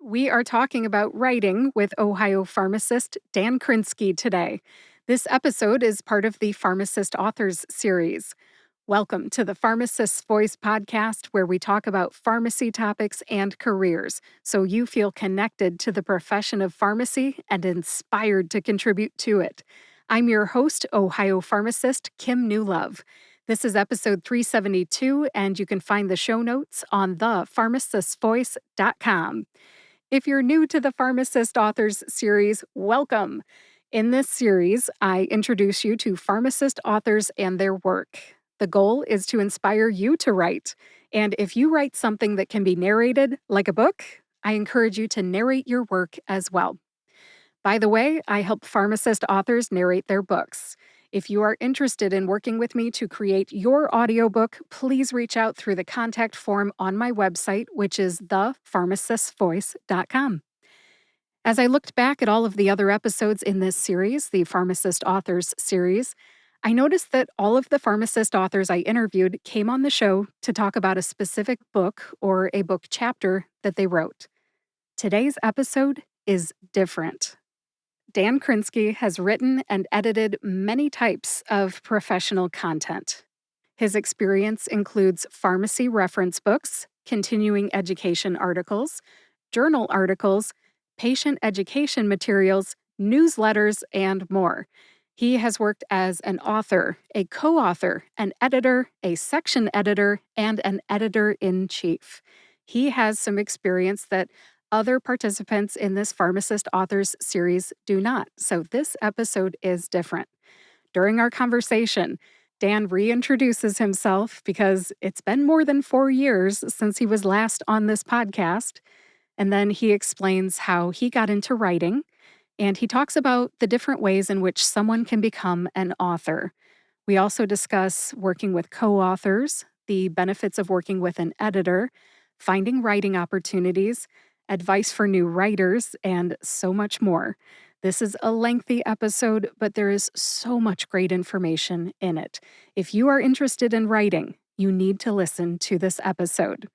We are talking about writing with Ohio pharmacist Dan Krinsky today. This episode is part of the Pharmacist Authors Series. Welcome to the Pharmacist's Voice podcast, where we talk about pharmacy topics and careers, so you feel connected to the profession of pharmacy and inspired to contribute to it. I'm your host, Ohio pharmacist Kim Newlove. This is episode 372, and you can find the show notes on thepharmacistsvoice.com. If you're new to the Pharmacist Authors Series, welcome. In this series, I introduce you to pharmacist authors and their work. The goal is to inspire you to write. And if you write something that can be narrated, like a book, I encourage you to narrate your work as well. By the way, I help pharmacist authors narrate their books. If you are interested in working with me to create your audiobook, please reach out through the contact form on my website, which is thepharmacistsvoice.com. As I looked back at all of the other episodes in this series, the Pharmacist Authors Series, I noticed that all of the pharmacist authors I interviewed came on the show to talk about a specific book or a book chapter that they wrote. Today's episode is different. Dan Krinsky has written and edited many types of professional content. His experience includes pharmacy reference books, continuing education articles, journal articles, patient education materials, newsletters, and more. He has worked as an author, a co-author, an editor, a section editor, and an editor-in-chief. He has some experience that other participants in this Pharmacist Authors series do not, so this episode is different. During our conversation, Dan reintroduces himself because it's been more than 4 years since he was last on this podcast, and then he explains how he got into writing, and he talks about the different ways in which someone can become an author. We also discuss working with co-authors, the benefits of working with an editor, finding writing opportunities, advice for new writers, and so much more. This is a lengthy episode, but there is so much great information in it. If you are interested in writing, you need to listen to this episode.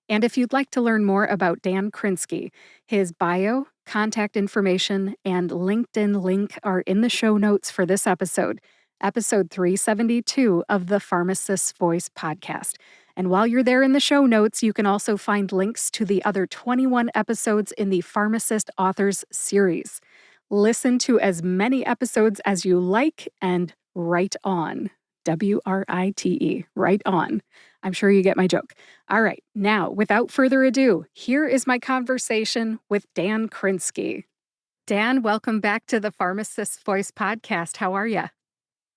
And if you'd like to learn more about Dan Krinsky, his bio, contact information, and LinkedIn link are in the show notes for this episode 372 of the Pharmacist's Voice podcast. And while you're there in the show notes, you can also find links to the other 21 episodes in the Pharmacist Authors Series. Listen to as many episodes as you like and write on. WRITE, write on. I'm sure you get my joke. All right, now, without further ado, here is my conversation with Dan Krinsky. Dan, welcome back to the Pharmacist's Voice podcast. How are you?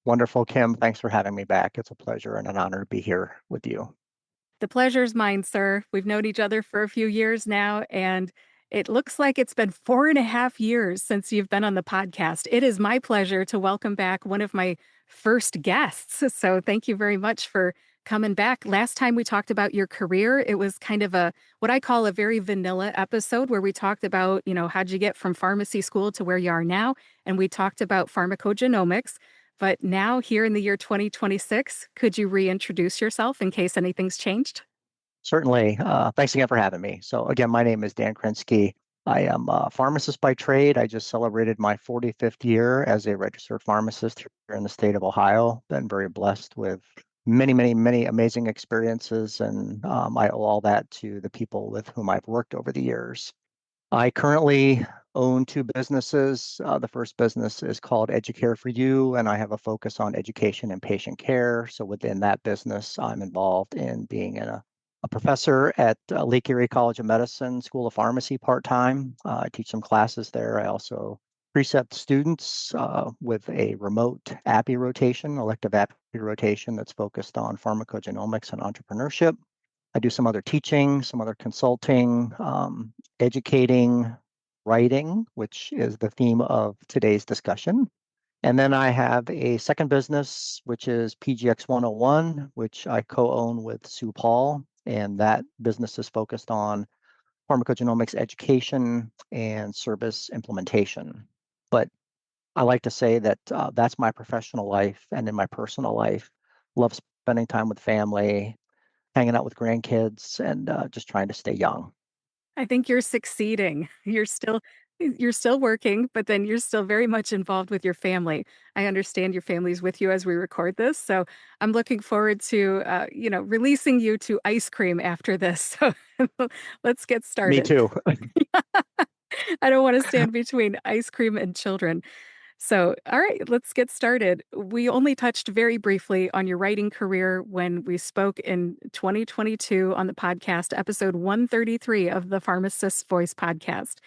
Wonderful, Kim. Thanks for having me back. It's a pleasure and an honor to be here with you. The pleasure's mine, sir. We've known each other for a few years now, and it looks like it's been 4.5 years since you've been on the podcast. It is my pleasure to welcome back one of my first guests. So thank you very much for coming back. Last time we talked about your career, it was kind of what I call a very vanilla episode where we talked about, how'd you get from pharmacy school to where you are now? And we talked about pharmacogenomics. But now, here in the year 2026, could you reintroduce yourself in case anything's changed? Certainly. Thanks again for having me. So again, my name is Dan Krinsky. I am a pharmacist by trade. I just celebrated my 45th year as a registered pharmacist here in the state of Ohio. Been very blessed with many, many, many amazing experiences, and I owe all that to the people with whom I've worked over the years. I currently own 2 businesses. The first business is called Educare for You, and I have a focus on education and patient care. So within that business, I'm involved in being a professor at Lake Erie College of Medicine School of Pharmacy part-time. I teach some classes there. I also precept students with a remote API rotation, elective API rotation that's focused on pharmacogenomics and entrepreneurship. I do some other teaching, some other consulting, educating, writing, which is the theme of today's discussion. And then I have a second business, which is PGX 101, which I co-own with Sue Paul. And that business is focused on pharmacogenomics education and service implementation. But I like to say that that's my professional life. And in my personal life, love spending time with family, hanging out with grandkids, and just trying to stay young. I think you're succeeding. You're still working, but then you're still very much involved with your family. I understand your family's with you as we record this, so I'm looking forward to, releasing you to ice cream after this. So let's get Me started. too. I don't wanna stand between ice cream and children. So, all right, let's get started. We only touched very briefly on your writing career when we spoke in 2022 on the podcast, episode 133 of the Pharmacist's Voice podcast.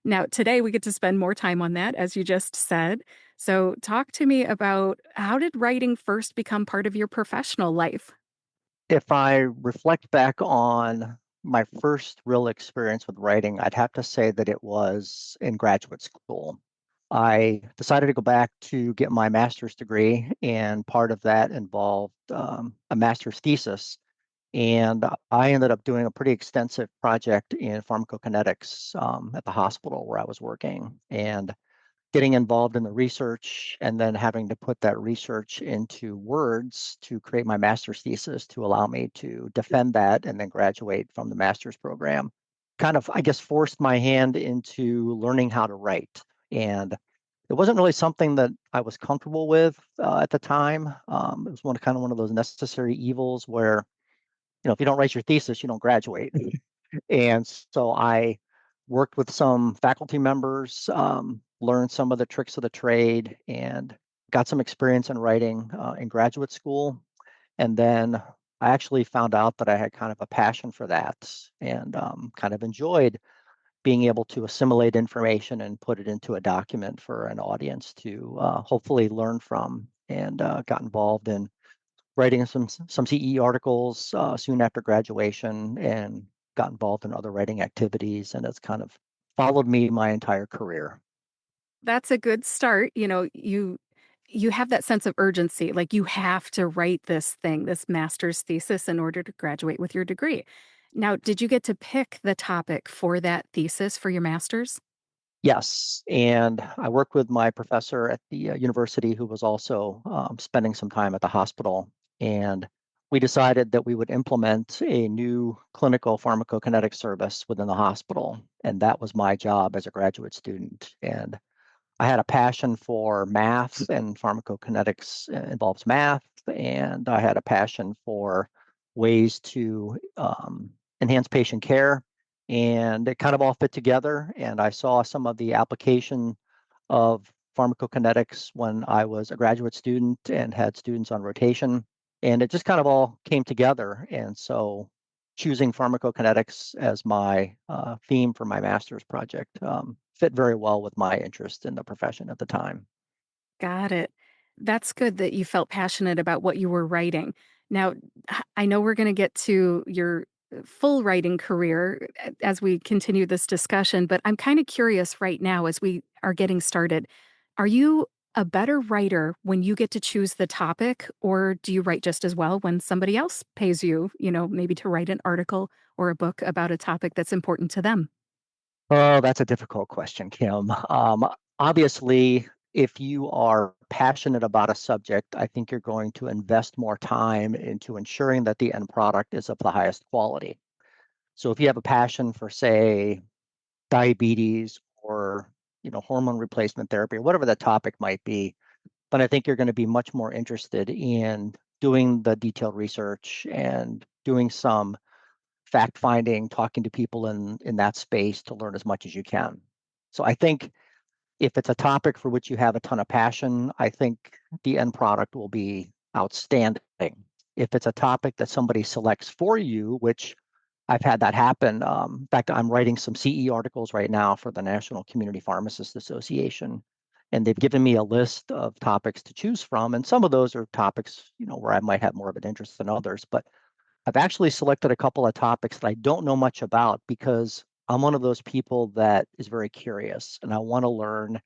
Now, today we get to spend more time on that, as you just said. So, talk to me about how did writing first become part of your professional life? If I reflect back on my first real experience with writing, I'd have to say that it was in graduate school. I decided to go back to get my master's degree, and part of that involved a master's thesis. And I ended up doing a pretty extensive project in pharmacokinetics at the hospital where I was working. And getting involved in the research and then having to put that research into words to create my master's thesis to allow me to defend that and then graduate from the master's program kind of, I guess, forced my hand into learning how to write. And it wasn't really something that I was comfortable with at the time. It was one of those necessary evils where, if you don't write your thesis, you don't graduate. And so I worked with some faculty members, learned some of the tricks of the trade, and got some experience in writing in graduate school. And then I actually found out that I had kind of a passion for that and kind of enjoyed being able to assimilate information and put it into a document for an audience to hopefully learn from, and got involved in writing some CE articles soon after graduation, and got involved in other writing activities, and it's kind of followed me my entire career. That's a good start. You have that sense of urgency, like you have to write this thing, this master's thesis in order to graduate with your degree. Now, did you get to pick the topic for that thesis for your master's? Yes, and I worked with my professor at the university who was also spending some time at the hospital, and we decided that we would implement a new clinical pharmacokinetic service within the hospital, and that was my job as a graduate student. And I had a passion for math, and pharmacokinetics involves math, and I had a passion for ways to enhance patient care, and it kind of all fit together. And I saw some of the application of pharmacokinetics when I was a graduate student and had students on rotation, and it just kind of all came together. And so choosing pharmacokinetics as my theme for my master's project fit very well with my interest in the profession at the time. Got it. That's good that you felt passionate about what you were writing. Now, I know we're going to get to your full writing career as we continue this discussion, but I'm kind of curious right now as we are getting started. Are you a better writer when you get to choose the topic, or do you write just as well when somebody else pays you, maybe to write an article or a book about a topic that's important to them? Oh, that's a difficult question, Kim. Obviously, if you are passionate about a subject, I think you're going to invest more time into ensuring that the end product is of the highest quality. So if you have a passion for, say, diabetes or hormone replacement therapy or whatever the topic might be, then I think you're going to be much more interested in doing the detailed research and doing some fact finding, talking to people in that space to learn as much as you can. So I think if it's a topic for which you have a ton of passion, I think the end product will be outstanding. If it's a topic that somebody selects for you, which I've had that happen. In fact, I'm writing some CE articles right now for the National Community Pharmacists Association, and they've given me a list of topics to choose from. And some of those are topics, where I might have more of an interest than others. But I've actually selected a couple of topics that I don't know much about because I'm one of those people that is very curious and I want to learn.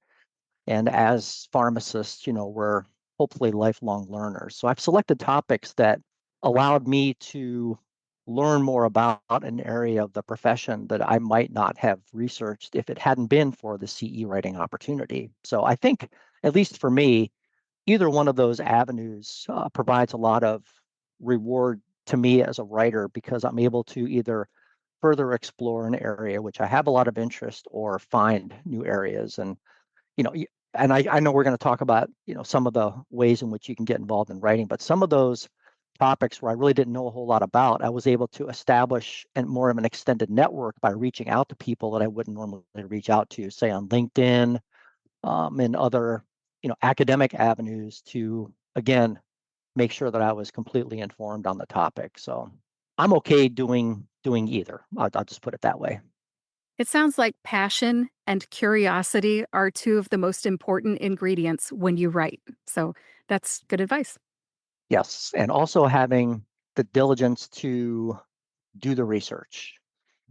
And as pharmacists, we're hopefully lifelong learners. So I've selected topics that allowed me to learn more about an area of the profession that I might not have researched if it hadn't been for the CE writing opportunity. So I think, at least for me, either one of those avenues provides a lot of reward to me as a writer because I'm able to either further explore an area which I have a lot of interest or find new areas. And, you know, and I know we're going to talk about, some of the ways in which you can get involved in writing, but some of those topics where I really didn't know a whole lot about, I was able to establish and more of an extended network by reaching out to people that I wouldn't normally reach out to, say on LinkedIn, and other, academic avenues to, again, make sure that I was completely informed on the topic. So I'm okay doing either. I'll just put it that way. It sounds like passion and curiosity are two of the most important ingredients when you write. So that's good advice. Yes, and also having the diligence to do the research.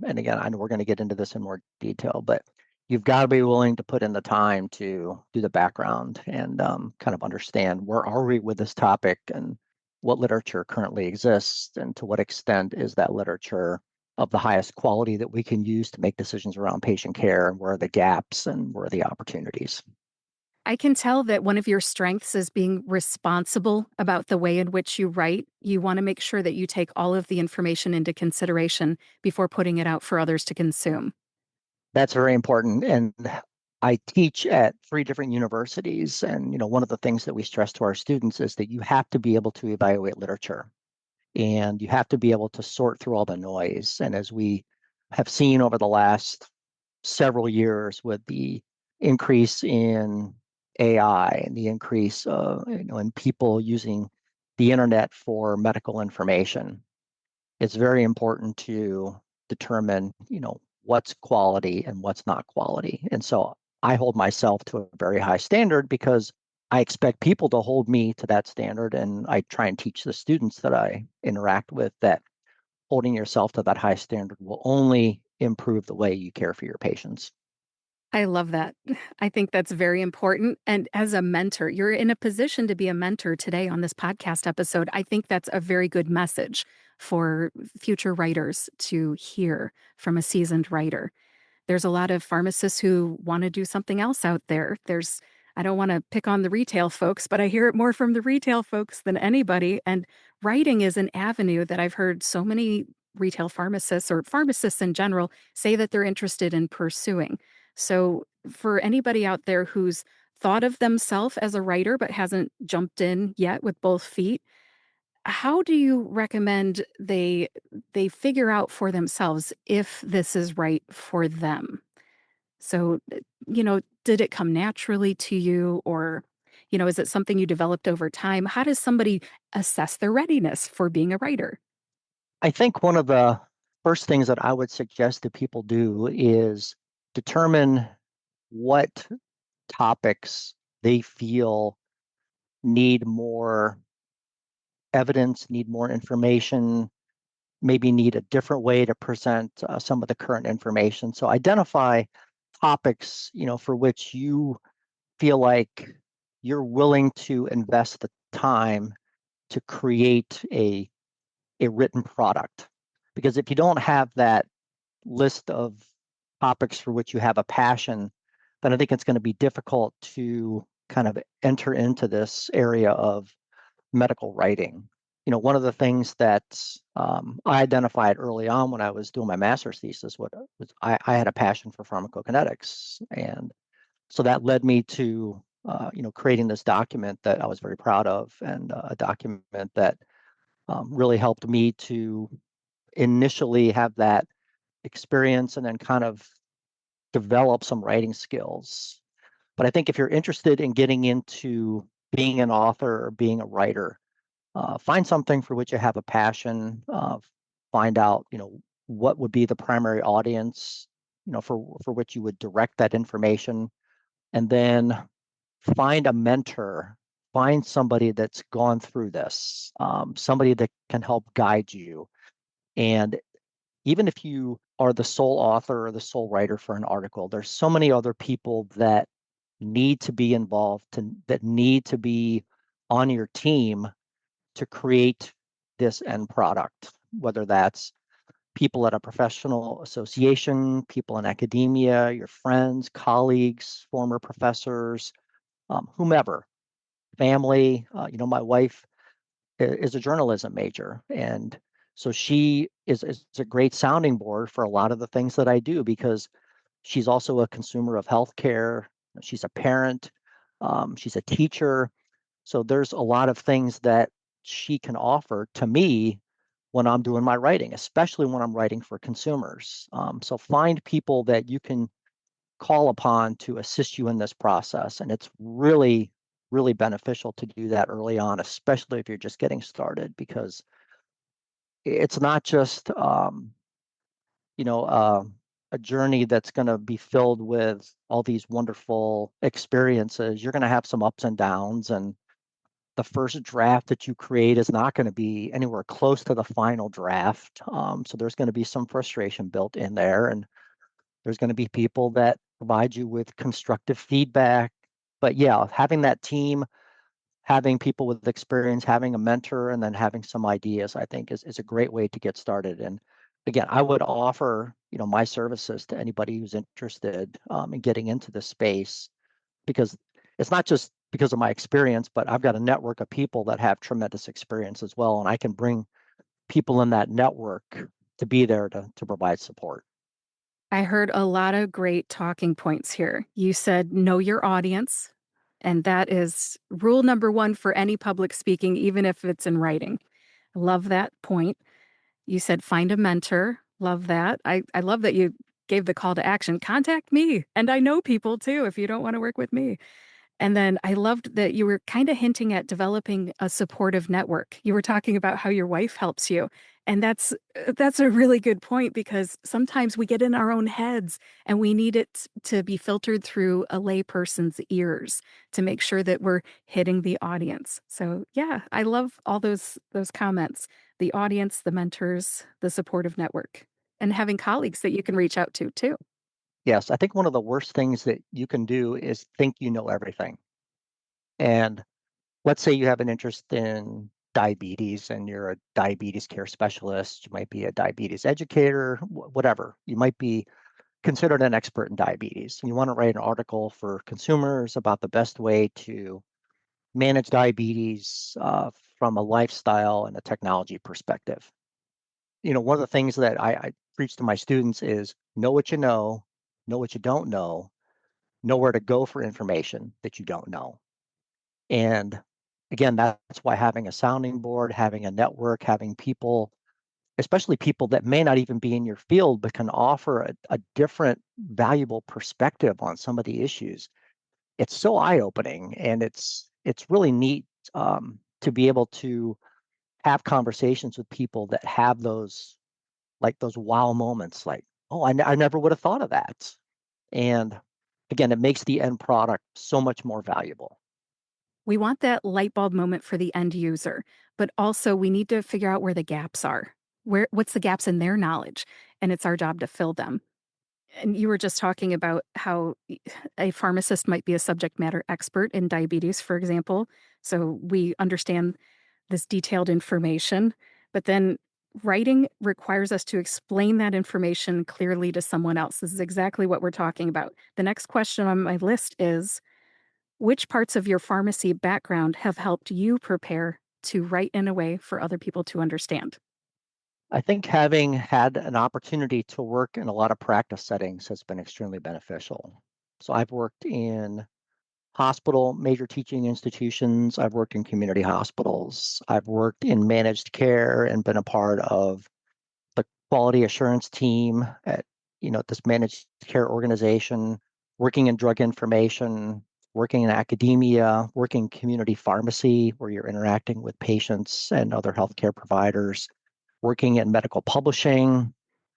And again, I know we're going to get into this in more detail, but you've got to be willing to put in the time to do the background and kind of understand where are we with this topic and what literature currently exists and to what extent is that literature of the highest quality that we can use to make decisions around patient care and where are the gaps and where are the opportunities. I can tell that one of your strengths is being responsible about the way in which you write. You want to make sure that you take all of the information into consideration before putting it out for others to consume. That's very important. And I teach at three different universities. And, one of the things that we stress to our students is that you have to be able to evaluate literature and you have to be able to sort through all the noise. And as we have seen over the last several years with the increase in AI and the increase in people using the internet for medical information, it's very important to determine, what's quality and what's not quality. And so I hold myself to a very high standard because I expect people to hold me to that standard. And I try and teach the students that I interact with that holding yourself to that high standard will only improve the way you care for your patients. I love that. I think that's very important. And as a mentor, you're in a position to be a mentor today on this podcast episode. I think that's a very good message for future writers to hear from a seasoned writer. There's a lot of pharmacists who want to do something else out there. I don't want to pick on the retail folks, but I hear it more from the retail folks than anybody. And writing is an avenue that I've heard so many retail pharmacists or pharmacists in general say that they're interested in pursuing. So, for anybody out there who's thought of themselves as a writer but hasn't jumped in yet with both feet, how do you recommend they figure out for themselves if this is right for them? So, did it come naturally to you or is it something you developed over time? How does somebody assess their readiness for being a writer? I think one of the first things that I would suggest that people do is determine what topics they feel need more evidence, need more information, maybe need a different way to present some of the current information. So identify topics, for which you feel like you're willing to invest the time to create a written product. Because if you don't have that list of topics for which you have a passion, then I think it's going to be difficult to kind of enter into this area of medical writing. One of the things that I identified early on when I was doing my master's thesis was I had a passion for pharmacokinetics, and so that led me to creating this document that I was very proud of, and a document that really helped me to initially have that experience and then kind of develop some writing skills. But I think if you're interested in getting into being an author or being a writer, find something for which you have a passion. Find out, what would be the primary audience, for which you would direct that information, and then find a mentor. Find somebody that's gone through this, somebody that can help guide you. And even if you are the sole author or the sole writer for an article, there's so many other people that need to be involved, that need to be on your team to create this end product, whether that's people at a professional association, people in academia, your friends, colleagues, former professors, whomever, family. My wife is a journalism major. And So she is a great sounding board for a lot of the things that I do because she's also a consumer of healthcare. She's a parent. She's a teacher. So there's a lot of things that she can offer to me when I'm doing my writing, especially when I'm writing for consumers. So find people that you can call upon to assist you in this process. And it's really, really beneficial to do that early on, especially if you're just getting started, because it's not just, you know, a journey that's going to be filled with all these wonderful experiences. You're going to have some ups and downs, and the first draft that you create is not going to be anywhere close to the final draft. So there's going to be some frustration built in there, and there's going to be people that provide you with constructive feedback. But yeah, having that team, having people with experience, having a mentor, and then having some ideas, I think is a great way to get started. And again, I would offer, my services to anybody who's interested in getting into the space, because it's not just because of my experience, but I've got a network of people that have tremendous experience as well, and I can bring people in that network to be there to provide support. I heard a lot of great talking points here. You said know your audience, and that is rule number one for any public speaking, even if it's in writing. I love that point. You said find a mentor. Love that. I love that you gave the call to action. Contact me. And I know people too if you don't want to work with me. And then I loved that you were kind of hinting at developing a supportive network. You were talking about how your wife helps you. And that's a really good point because sometimes we get in our own heads and we need it to be filtered through a layperson's ears to make sure that we're hitting the audience. So yeah, I love all those comments. The audience, the mentors, the supportive network, and having colleagues that you can reach out to too. Yes, I think one of the worst things that you can do is think you know everything. And let's say you have an interest in diabetes and you're a diabetes care specialist, you might be a diabetes educator, whatever. You might be considered an expert in diabetes. And you want to write an article for consumers about the best way to manage diabetes from a lifestyle and a technology perspective. One of the things that I preach to my students is know what you don't know where to go for information that you don't know. And again, that's why having a sounding board, having a network, having people, especially people that may not even be in your field, but can offer a different, valuable perspective on some of the issues. It's so eye-opening, and it's really neat to be able to have conversations with people that have those wow moments, like, oh, I never would have thought of that. And again, it makes the end product so much more valuable. We want that light bulb moment for the end user, but also we need to figure out where the gaps are. What's the gaps in their knowledge? And it's our job to fill them. And you were just talking about how a pharmacist might be a subject matter expert in diabetes, for example. So we understand this detailed information, but then writing requires us to explain that information clearly to someone else. This is exactly what we're talking about. The next question on my list is which parts of your pharmacy background have helped you prepare to write in a way for other people to understand? I think having had an opportunity to work in a lot of practice settings has been extremely beneficial. So I've worked in hospital, major teaching institutions. I've worked in community hospitals. I've worked in managed care and been a part of the quality assurance team at, this managed care organization, working in drug information, working in academia, working community pharmacy, where you're interacting with patients and other healthcare providers, working in medical publishing.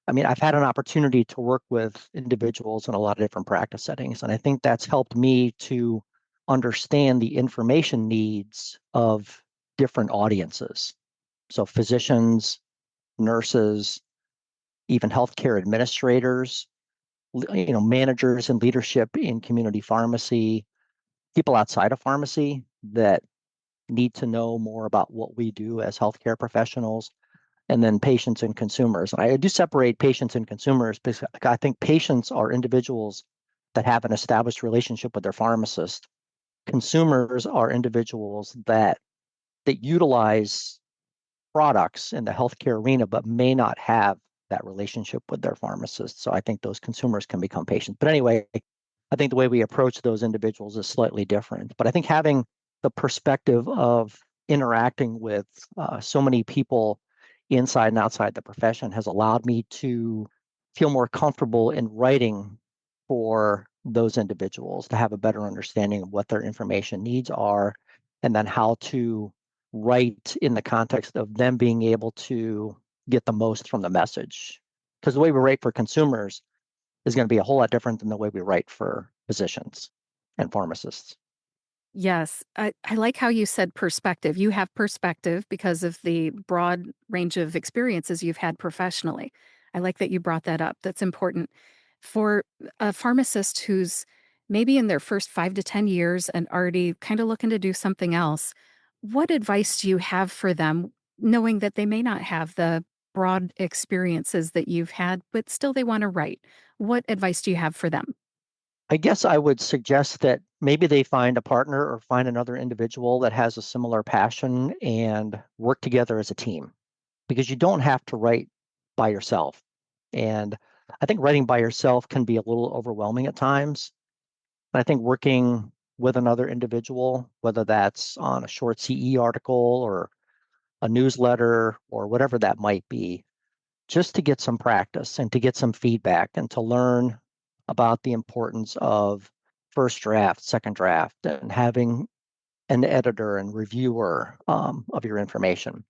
I mean, I've had an opportunity to work with individuals in a lot of different practice settings, and I think that's helped me to understand the information needs of different audiences. So, physicians, nurses, even healthcare administrators, managers and leadership in community pharmacy, people outside of pharmacy that need to know more about what we do as healthcare professionals, and then patients and consumers. And I do separate patients and consumers because I think patients are individuals that have an established relationship with their pharmacist. Consumers are individuals that utilize products in the healthcare arena, but may not have that relationship with their pharmacist. So I think those consumers can become patients. But anyway, I think the way we approach those individuals is slightly different. But I think having the perspective of interacting with so many people inside and outside the profession has allowed me to feel more comfortable in writing for those individuals to have a better understanding of what their information needs are and then how to write in the context of them being able to get the most from the message. Because the way we write for consumers is going to be a whole lot different than the way we write for physicians and pharmacists. Yes, I like how you said perspective. You have perspective because of the broad range of experiences you've had professionally. I like that you brought that up. That's important. For a pharmacist who's maybe in their first 5 to 10 years and already kind of looking to do something else, what advice do you have for them, knowing that they may not have the broad experiences that you've had, but still they want to write? What advice do you have for them? I guess I would suggest that maybe they find a partner or find another individual that has a similar passion and work together as a team because you don't have to write by yourself. And I think writing by yourself can be a little overwhelming at times. And I think working with another individual, whether that's on a short CE article or a newsletter or whatever that might be, just to get some practice and to get some feedback and to learn about the importance of first draft, second draft, and having an editor and reviewer of your information.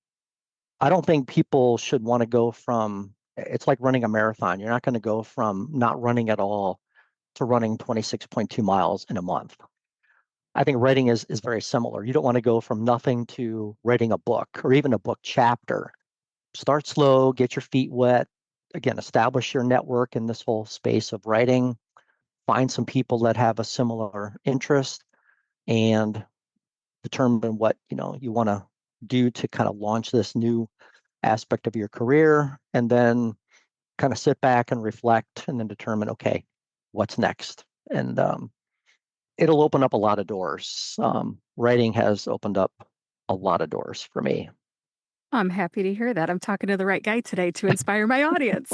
I don't think people should want to go from, it's like running a marathon. You're not going to go from not running at all to running 26.2 miles in a month. I think writing is very similar. You don't want to go from nothing to writing a book or even a book chapter. Start slow, get your feet wet. Again, establish your network in this whole space of writing. Find some people that have a similar interest and determine what you want to do to kind of launch this new aspect of your career, and then kind of sit back and reflect, and then determine, okay, what's next? And it'll open up a lot of doors. Writing has opened up a lot of doors for me. I'm happy to hear that. I'm talking to the right guy today to inspire my audience.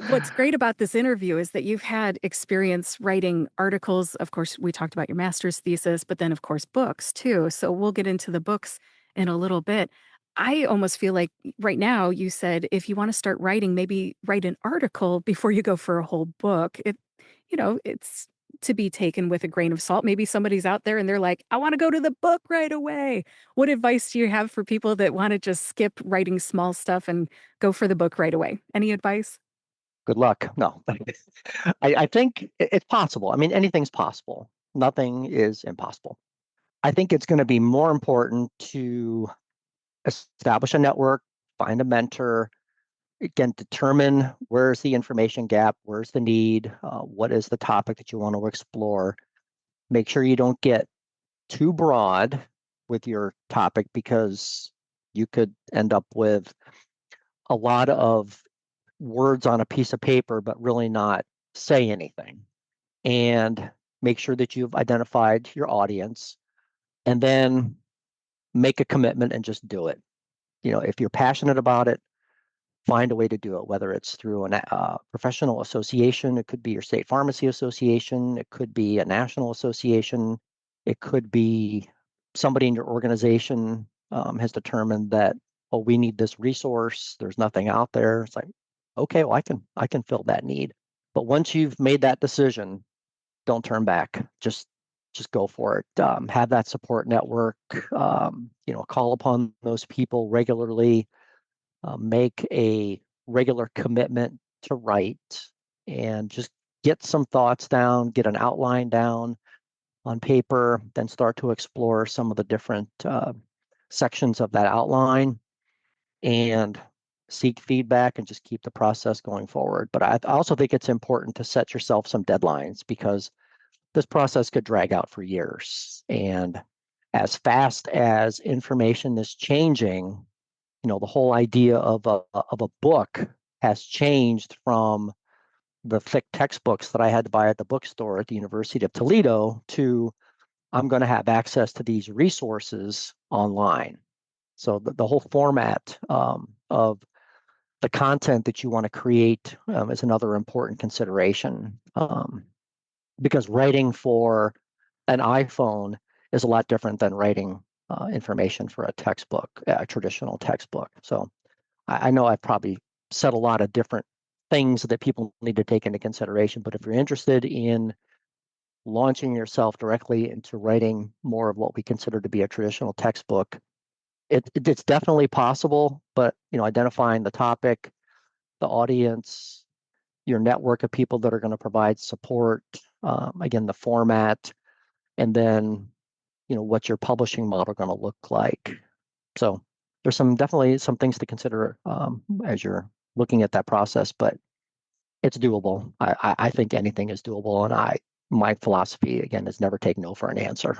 What's great about this interview is that you've had experience writing articles. Of course, we talked about your master's thesis, but then, of course, books too. So we'll get into the books in a little bit. I almost feel like right now you said if you want to start writing, maybe write an article before you go for a whole book. It's to be taken with a grain of salt. Maybe somebody's out there and they're like, I want to go to the book right away. What advice do you have for people that want to just skip writing small stuff and go for the book right away? Any advice? Good luck. No, I think it's possible. I mean, anything's possible. Nothing is impossible. I think it's going to be more important to establish a network, find a mentor, again, determine where's the information gap, where's the need, what is the topic that you want to explore. Make sure you don't get too broad with your topic because you could end up with a lot of words on a piece of paper, but really not say anything. And make sure that you've identified your audience and then make a commitment and just do it. If you're passionate about it, find a way to do it, whether it's through a professional association. It could be your state pharmacy association. It could be a national association. It could be somebody in your organization has determined that, oh, we need this resource. There's nothing out there. It's like, okay, well, I can fill that need. But once you've made that decision, don't turn back. Just go for it. Have that support network. Call upon those people regularly. Make a regular commitment to write and just get some thoughts down, get an outline down on paper, then start to explore some of the different sections of that outline and seek feedback and just keep the process going forward. But I also think it's important to set yourself some deadlines because this process could drag out for years. And as fast as information is changing, the whole idea of a book has changed from the thick textbooks that I had to buy at the bookstore at the University of Toledo to I'm going to have access to these resources online. So the whole format of the content that you want to create is another important consideration, because writing for an iPhone is a lot different than writing information for a textbook, a traditional textbook. So I know I've probably said a lot of different things that people need to take into consideration, but if you're interested in launching yourself directly into writing more of what we consider to be a traditional textbook, it's definitely possible, but identifying the topic, the audience, your network of people that are going to provide support, again, the format, and then what's your publishing model going to look like. So there's definitely some things to consider as you're looking at that process, but it's doable. I think anything is doable, and my philosophy again is never take no for an answer.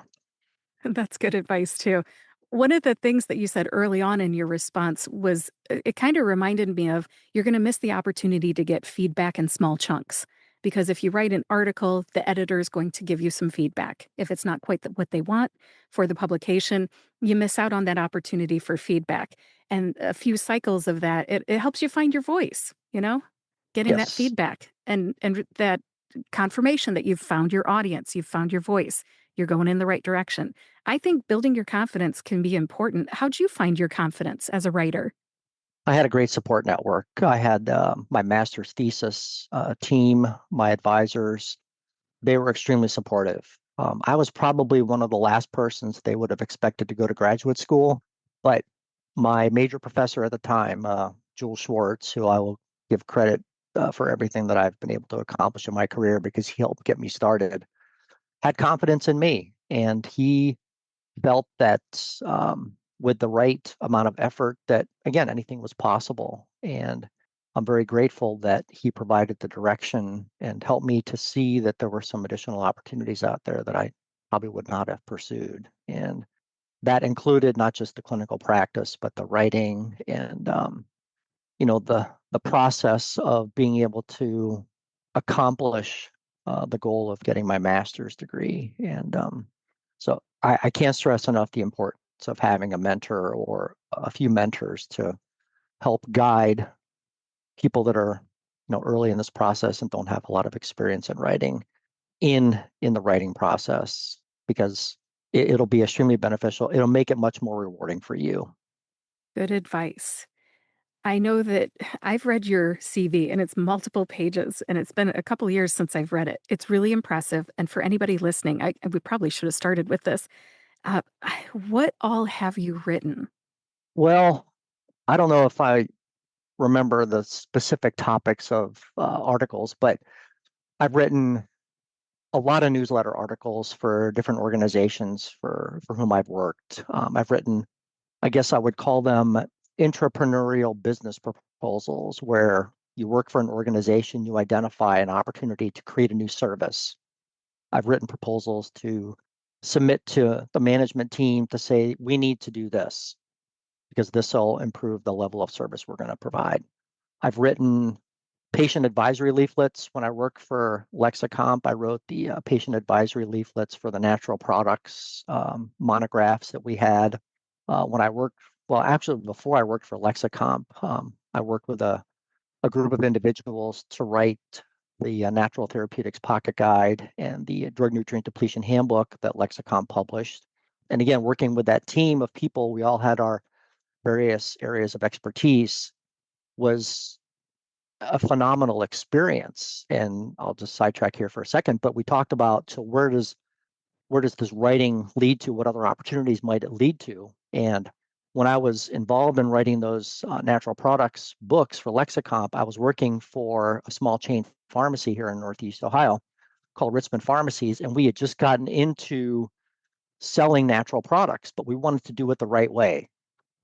That's good advice too. One of the things that you said early on in your response was it kind of reminded me of you're going to miss the opportunity to get feedback in small chunks. Because if you write an article, the editor is going to give you some feedback. If it's not quite what they want for the publication, you miss out on that opportunity for feedback. And a few cycles of that, it helps you find your voice, getting that Yes. feedback and that confirmation that you've found your audience, you've found your voice, you're going in the right direction. I think building your confidence can be important. How'd you find your confidence as a writer? I had a great support network. I had my master's thesis team, my advisors. They were extremely supportive. I was probably one of the last persons they would have expected to go to graduate school, but my major professor at the time, Jules Schwartz, who I will give credit for everything that I've been able to accomplish in my career because he helped get me started, had confidence in me. And he felt that with the right amount of effort, that again, anything was possible. And I'm very grateful that he provided the direction and helped me to see that there were some additional opportunities out there that I probably would not have pursued. And that included not just the clinical practice, but the writing and the process of being able to accomplish the goal of getting my master's degree. And so I can't stress enough the importance of having a mentor or a few mentors to help guide people that are early in this process and don't have a lot of experience in writing in the writing process, because it'll be extremely beneficial. It'll make it much more rewarding for you. Good advice. I know that I've read your CV and it's multiple pages, and it's been a couple years since I've read it. It's really impressive. And for anybody listening, we probably should have started with this. Uh, what all have you written? Well, I don't know if I remember the specific topics of articles, but I've written a lot of newsletter articles for different organizations for whom I've worked. I've written, I guess I would call them entrepreneurial business proposals, where you work for an organization, you identify an opportunity to create a new service. I've written proposals to submit to the management team to say, we need to do this because this will improve the level of service we're going to provide. I've written patient advisory leaflets. When I worked for Lexicomp, I wrote the patient advisory leaflets for the natural products monographs that we had. When I worked, well, actually, before I worked for Lexicomp, I worked with a group of individuals to write the Natural Therapeutics Pocket Guide and the Drug Nutrient Depletion Handbook that Lexicomp published. And again, working with that team of people, we all had our various areas of expertise, was a phenomenal experience. And I'll just sidetrack here for a second, but we talked about, so where does this writing lead to? What other opportunities might it lead to? And when I was involved in writing those natural products books for Lexicomp, I was working for a small chain pharmacy here in Northeast Ohio called Richmond Pharmacies, and we had just gotten into selling natural products, but we wanted to do it the right way.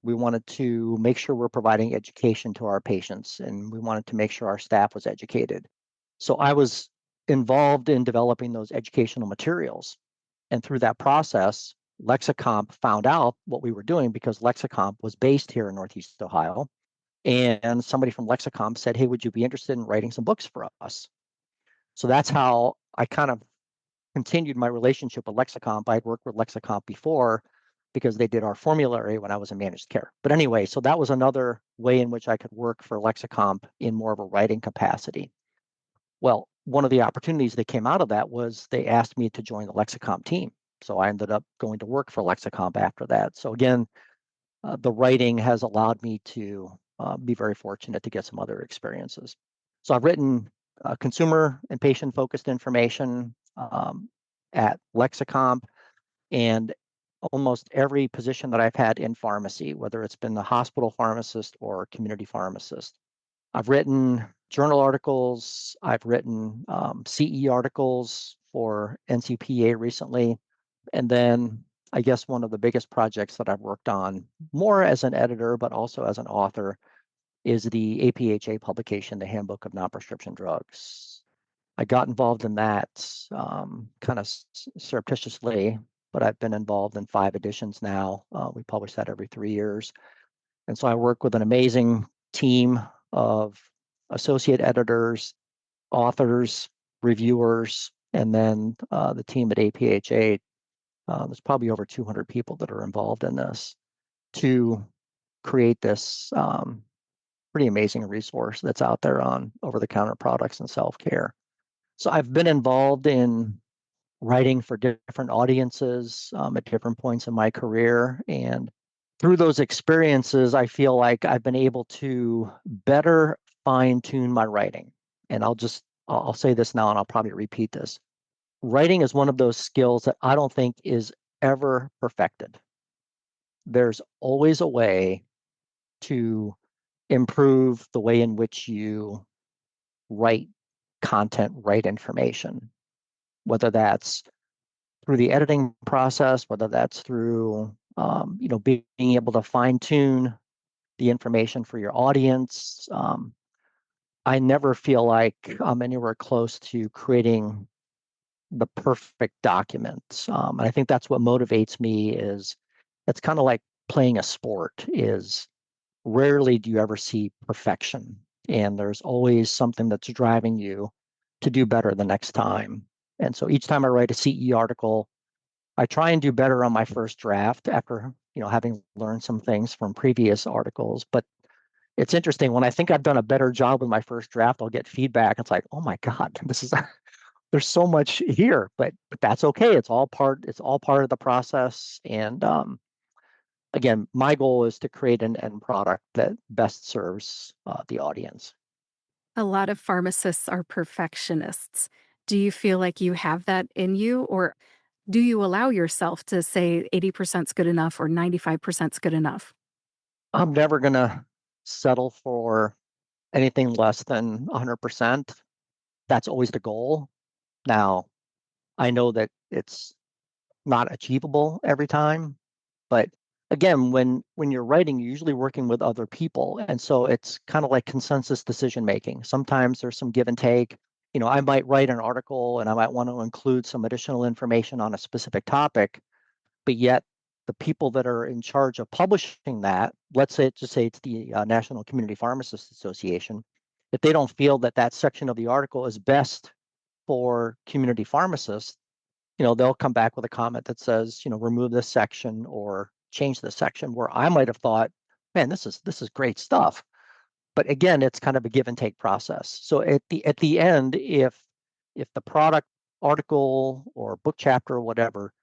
We wanted to make sure we're providing education to our patients, and we wanted to make sure our staff was educated. So I was involved in developing those educational materials. And through that process, Lexicomp found out what we were doing because Lexicomp was based here in Northeast Ohio. And somebody from Lexicomp said, hey, would you be interested in writing some books for us? So that's how I kind of continued my relationship with Lexicomp. I'd worked with Lexicomp before, because they did our formulary when I was in managed care. But anyway, so that was another way in which I could work for Lexicomp in more of a writing capacity. Well, one of the opportunities that came out of that was they asked me to join the Lexicomp team. So I ended up going to work for Lexicomp after that. So again, the writing has allowed me to be very fortunate to get some other experiences. So I've written consumer and patient focused information at Lexicomp, and almost every position that I've had in pharmacy, whether it's been the hospital pharmacist or community pharmacist. I've written journal articles, I've written CE articles for NCPA recently. And then I guess one of the biggest projects that I've worked on, more as an editor, but also as an author, is the APHA publication, the Handbook of Non-Prescription Drugs. I got involved in that kind of surreptitiously, but I've been involved in 5 editions now. We publish that every 3 years. And so I work with an amazing team of associate editors, authors, reviewers, and then the team at APHA. There's probably over 200 people that are involved in this to create this pretty amazing resource that's out there on over-the-counter products and self-care. So I've been involved in writing for different audiences at different points in my career. And through those experiences, I feel like I've been able to better fine tune my writing. And I'll say this now and I'll probably repeat this. Writing is one of those skills that I don't think is ever perfected. There's always a way to improve the way in which you write content, write information, whether that's through the editing process, whether that's through being able to fine tune the information for your audience. I never feel like I'm anywhere close to creating the perfect documents. And I think that's what motivates me is it's kind of like playing a sport is rarely do you ever see perfection. And there's always something that's driving you to do better the next time. And so each time I write a CE article, I try and do better on my first draft after, having learned some things from previous articles. But it's interesting when I think I've done a better job with my first draft, I'll get feedback. It's like, oh my God, this is there's so much here, but that's okay. It's all part of the process. And again, my goal is to create an end product that best serves the audience. A lot of pharmacists are perfectionists. Do you feel like you have that in you, or do you allow yourself to say 80% is good enough or 95% is good enough? I'm never gonna settle for anything less than 100%. That's always the goal. Now, I know that it's not achievable every time, but again, when you're writing, you're usually working with other people, and so it's kind of like consensus decision making. Sometimes there's some give and take. I might write an article and I might want to include some additional information on a specific topic, but yet the people that are in charge of publishing that, let's say just say it's the National Community Pharmacists Association, if they don't feel that that section of the article is best for community pharmacists, they'll come back with a comment that says, remove this section or change this section, where I might have thought, man, this is great stuff. But again, it's kind of a give and take process. So at the end, if the product, article, or book chapter or whatever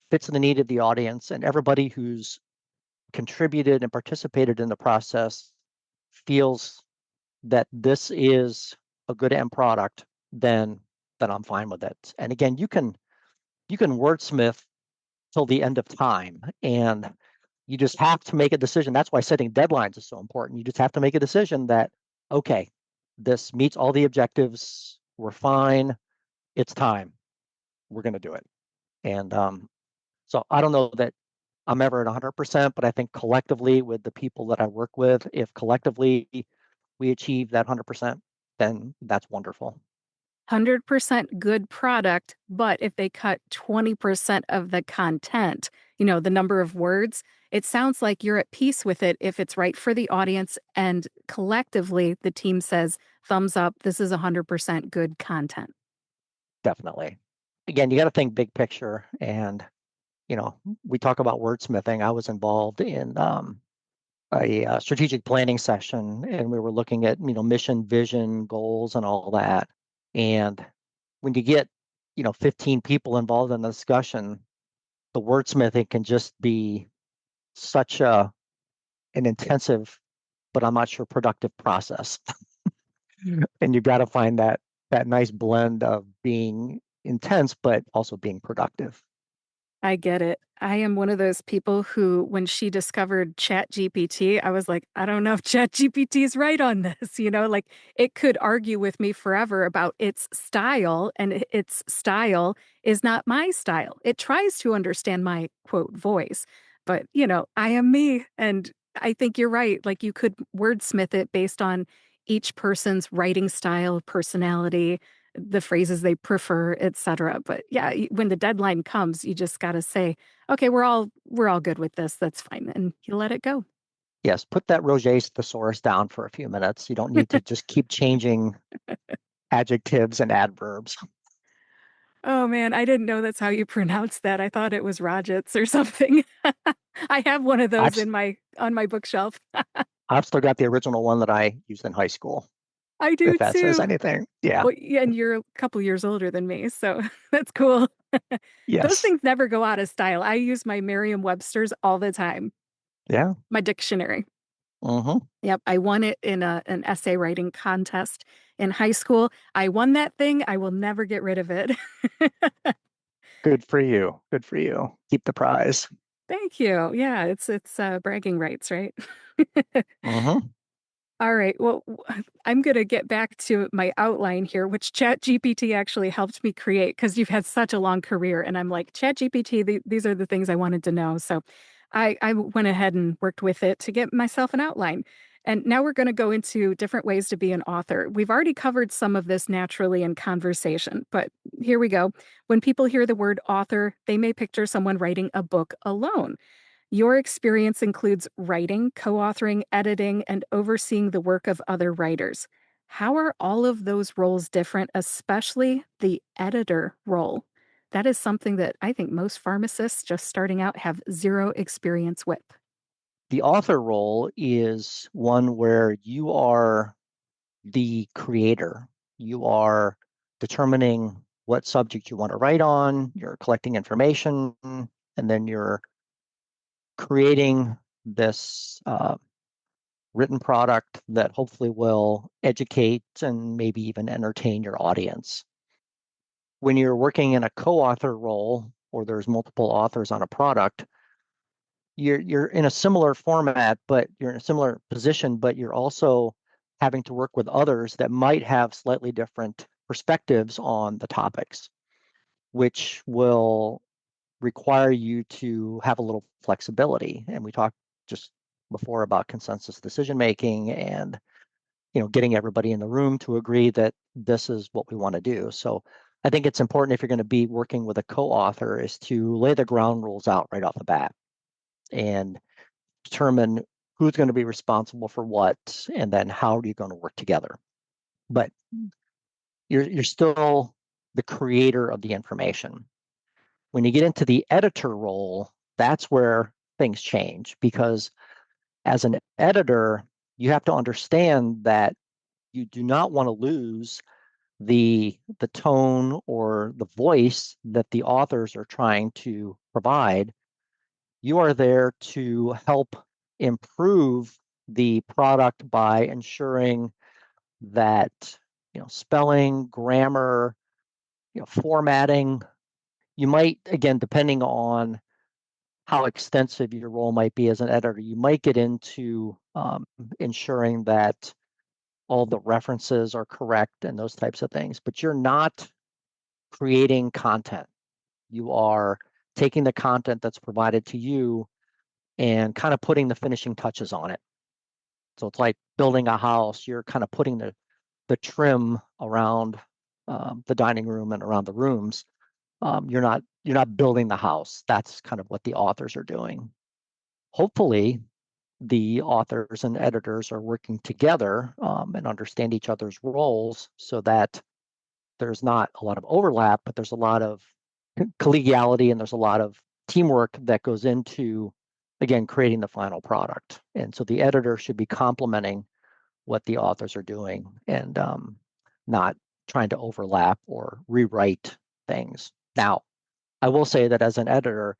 fits the need of the audience, and everybody who's contributed and participated in the process feels that this is a good end product, then I'm fine with it. And again, you can wordsmith till the end of time, and you just have to make a decision. That's why setting deadlines is so important. You just have to make a decision that, okay, this meets all the objectives. We're fine. It's time. We're going to do it. And so I don't know that I'm ever at 100%, but I think collectively with the people that I work with, if collectively we achieve that 100%, then that's wonderful. 100% good product, but if they cut 20% of the content, the number of words, it sounds like you're at peace with it if it's right for the audience and collectively the team says, thumbs up, this is 100% good content. Definitely. Again, you got to think big picture, and we talk about wordsmithing. I was involved in a strategic planning session, and we were looking at, mission, vision, goals, and all that. And when you get, 15 people involved in the discussion, the wordsmithing can just be such an intensive, but I'm not sure productive process. And you got to find that nice blend of being intense, but also being productive. I get it. I am one of those people who, when she discovered ChatGPT, I was like, I don't know if ChatGPT is right on this. Like it could argue with me forever about its style, and its style is not my style. It tries to understand my quote voice, but I am me. And I think you're right. Like you could wordsmith it based on each person's writing style, personality, the phrases they prefer, etc. But yeah, when the deadline comes, you just got to say, "Okay, we're all good with this. That's fine." And you let it go. Yes, put that Roget's thesaurus down for a few minutes. You don't need to just keep changing adjectives and adverbs. Oh man, I didn't know that's how you pronounce that. I thought it was Rajits or something. I have one of those I've in my on my bookshelf. I've still got the original one that I used in high school, I do if that says too. anything. Yeah. Well, yeah, and you're a couple years older than me, so that's cool. Those Yes. things never go out of style. I use my Merriam-Webster's all the time, Yeah. my dictionary. Hmm. Yep, I won it in an essay writing contest in high school. I won that thing. I will never get rid of it. Good for you. Good for you. Keep the prize. Thank you. Yeah, it's bragging rights, right? Hmm. All right. Well, I'm going to get back to my outline here, which ChatGPT actually helped me create because you've had such a long career. And I'm like, ChatGPT, these are the things I wanted to know. So I went ahead and worked with it to get myself an outline. And now we're going to go into different ways to be an author. We've already covered some of this naturally in conversation, but here we go. When people hear the word author, they may picture someone writing a book alone. Your experience includes writing, co authoring, editing, and overseeing the work of other writers. How are all of those roles different, especially the editor role? That is something that I think most pharmacists just starting out have zero experience with. The author role is one where you are the creator. You are determining what subject you want to write on, you're collecting information, and then you're creating this written product that hopefully will educate and maybe even entertain your audience. When you're working in a co-author role or there's multiple authors on a product, you're in a similar format, but you're in a similar position, but you're also having to work with others that might have slightly different perspectives on the topics, which will require you to have a little flexibility. And we talked just before about consensus decision making and getting everybody in the room to agree that this is what we want to do. So I think it's important if you're going to be working with a co-author is to lay the ground rules out right off the bat and determine who's going to be responsible for what and then how are you going to work together. But you're still the creator of the information. When you get into the editor role, that's where things change because as an editor, you have to understand that you do not want to lose the tone or the voice that the authors are trying to provide. You are there to help improve the product by ensuring that spelling, grammar, formatting. You might, again, depending on how extensive your role might be as an editor, you might get into ensuring that all the references are correct and those types of things. But you're not creating content. You are taking the content that's provided to you and kind of putting the finishing touches on it. So it's like building a house. You're kind of putting the trim around the dining room and around the rooms. You're not building the house. That's kind of what the authors are doing. Hopefully, the authors and editors are working together and understand each other's roles so that there's not a lot of overlap, but there's a lot of collegiality and there's a lot of teamwork that goes into, again, creating the final product. And so the editor should be complementing what the authors are doing and not trying to overlap or rewrite things. Now, I will say that as an editor,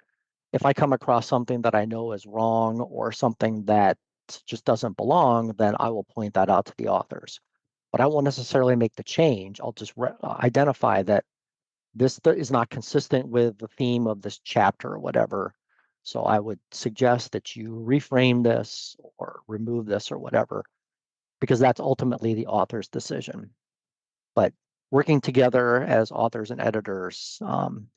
if I come across something that I know is wrong or something that just doesn't belong, then I will point that out to the authors. But I won't necessarily make the change. I'll just identify that this is not consistent with the theme of this chapter or whatever. So I would suggest that you reframe this or remove this or whatever, because that's ultimately the author's decision. But working together as authors and editors